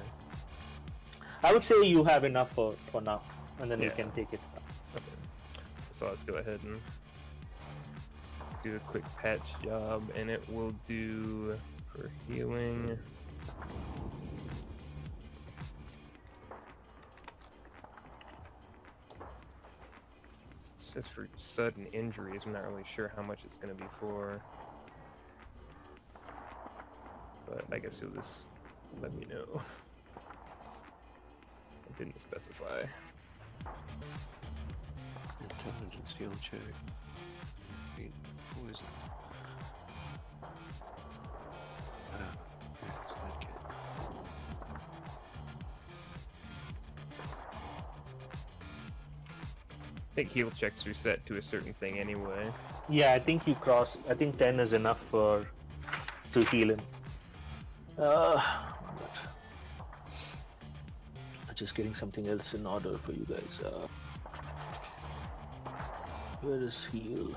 I would say you have enough for now, and then you Yeah. can take it. Okay. So let's go ahead and do a quick patch job, and it will do for healing. It's just for sudden injuries. I'm not really sure how much it's going to be for. But I guess you'll just let me know. I didn't specify. Intelligence skill check. Poison. It's medkit. I think heal checks are set to a certain thing anyway. Yeah, I think you cross. I think 10 is enough to heal him. Just getting something else in order for you guys. Where is heal?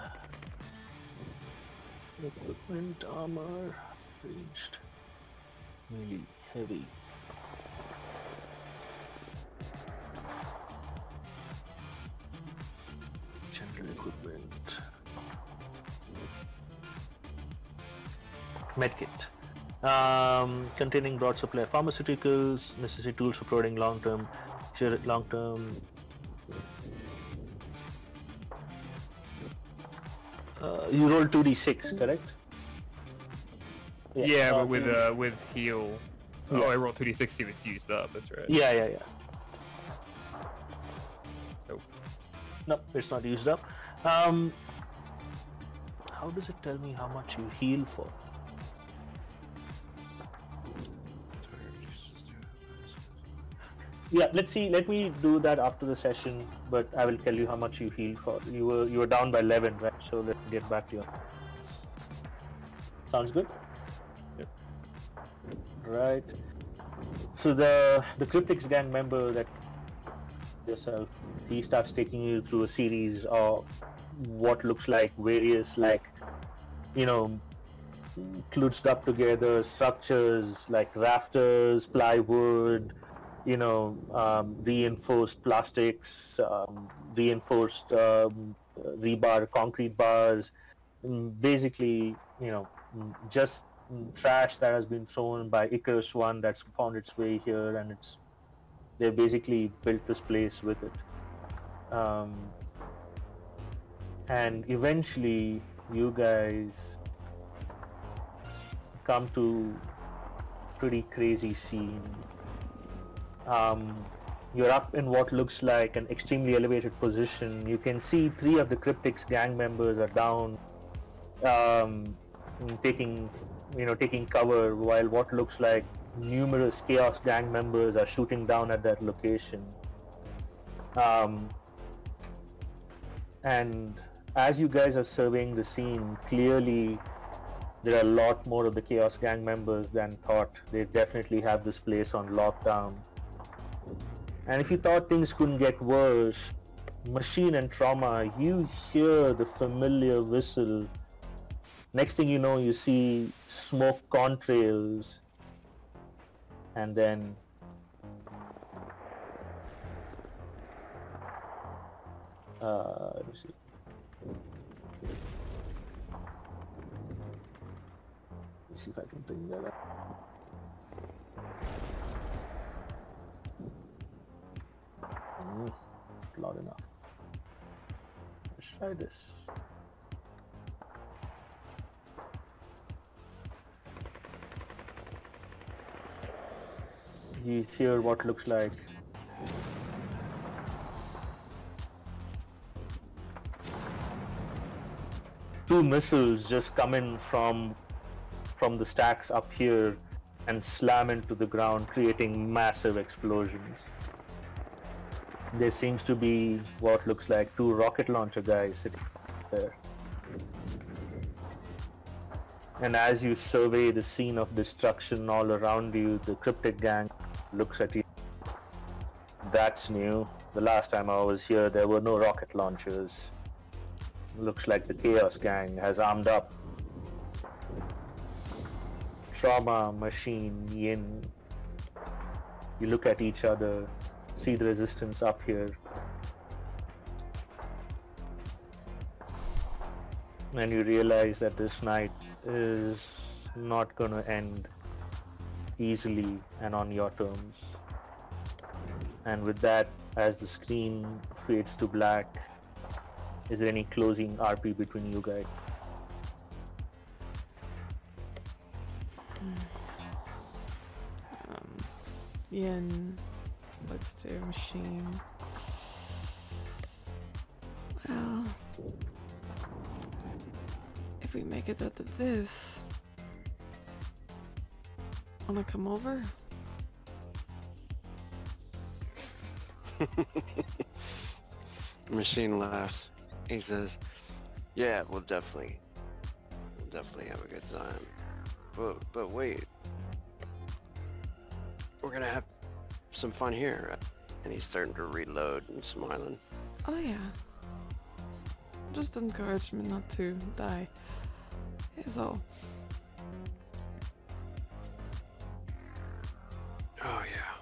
Equipment, armor, ranged, melee, heavy. General equipment. Medkit. Containing broad supply of pharmaceuticals, necessary tools for providing long-term. You roll 2d6, correct? Yeah, but with heal. Oh, Yeah. I rolled 2d60 if it's used up. That's right. Yeah. Nope. No, it's not used up. How does it tell me how much you heal for? Yeah, let's see. Let me do that after the session, but I will tell you how much you heal for. You were down by 11, right? So let's get back to you. Sounds good? Yep. Right. So the Cryptics gang member that yourself, he starts taking you through a series of what looks like various, like, you know, kludged up together structures like rafters, plywood, you know, reinforced plastics, reinforced rebar, concrete bars, basically, you know, just trash that has been thrown by Icarus One that's found its way here, and they basically built this place with it. And eventually you guys come to pretty crazy scene. You're up in what looks like an extremely elevated position. You can see 3 of the Cryptics gang members are down, taking cover, while what looks like numerous Chaos gang members are shooting down at that location. And as you guys are surveying the scene, clearly there are a lot more of the Chaos gang members than thought. They definitely have this place on lockdown. And if you thought things couldn't get worse, Machine and Trauma, you hear the familiar whistle. Next thing you know, you see smoke contrails, and then let me see. Let's see if I can bring that up. Loud enough. Let's try this. You hear what looks like two missiles just come in from the stacks up here and slam into the ground, creating massive explosions. There seems to be what looks like 2 rocket launcher guys sitting there. And as you survey the scene of destruction all around you, the Cryptic gang looks at you. That's new. The last time I was here, there were no rocket launchers. Looks like the Chaos gang has armed up. Trauma, Machine, Yin, you look at each other, see the resistance up here, and you realize that this night is not going to end easily and on your terms. And with that, as the screen fades to black, is there any closing RP between you guys? Yin looks to Machine. Well, if we make it out of this, wanna come over? Machine laughs. He says, "Yeah, we'll definitely have a good time. But wait, we're gonna have some fun here." And he's starting to reload and smiling. Oh yeah. Just encourage me not to die. Is all. Oh yeah,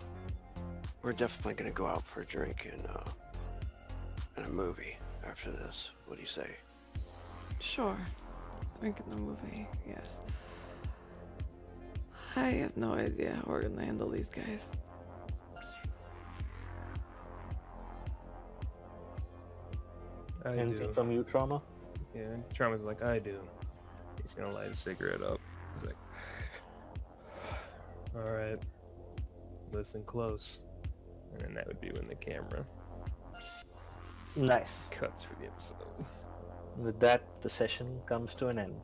we're definitely gonna go out for a drink and a movie after this. What do you say? Sure. Drinking the movie, yes. I have no idea how we're gonna handle these guys. I Anything do. from you, Trauma? Yeah, Trauma's like, I do. He's gonna light a cigarette up. He's like, alright, listen close. And then that would be when the camera Nice. cuts for the episode. With that, the session comes to an end.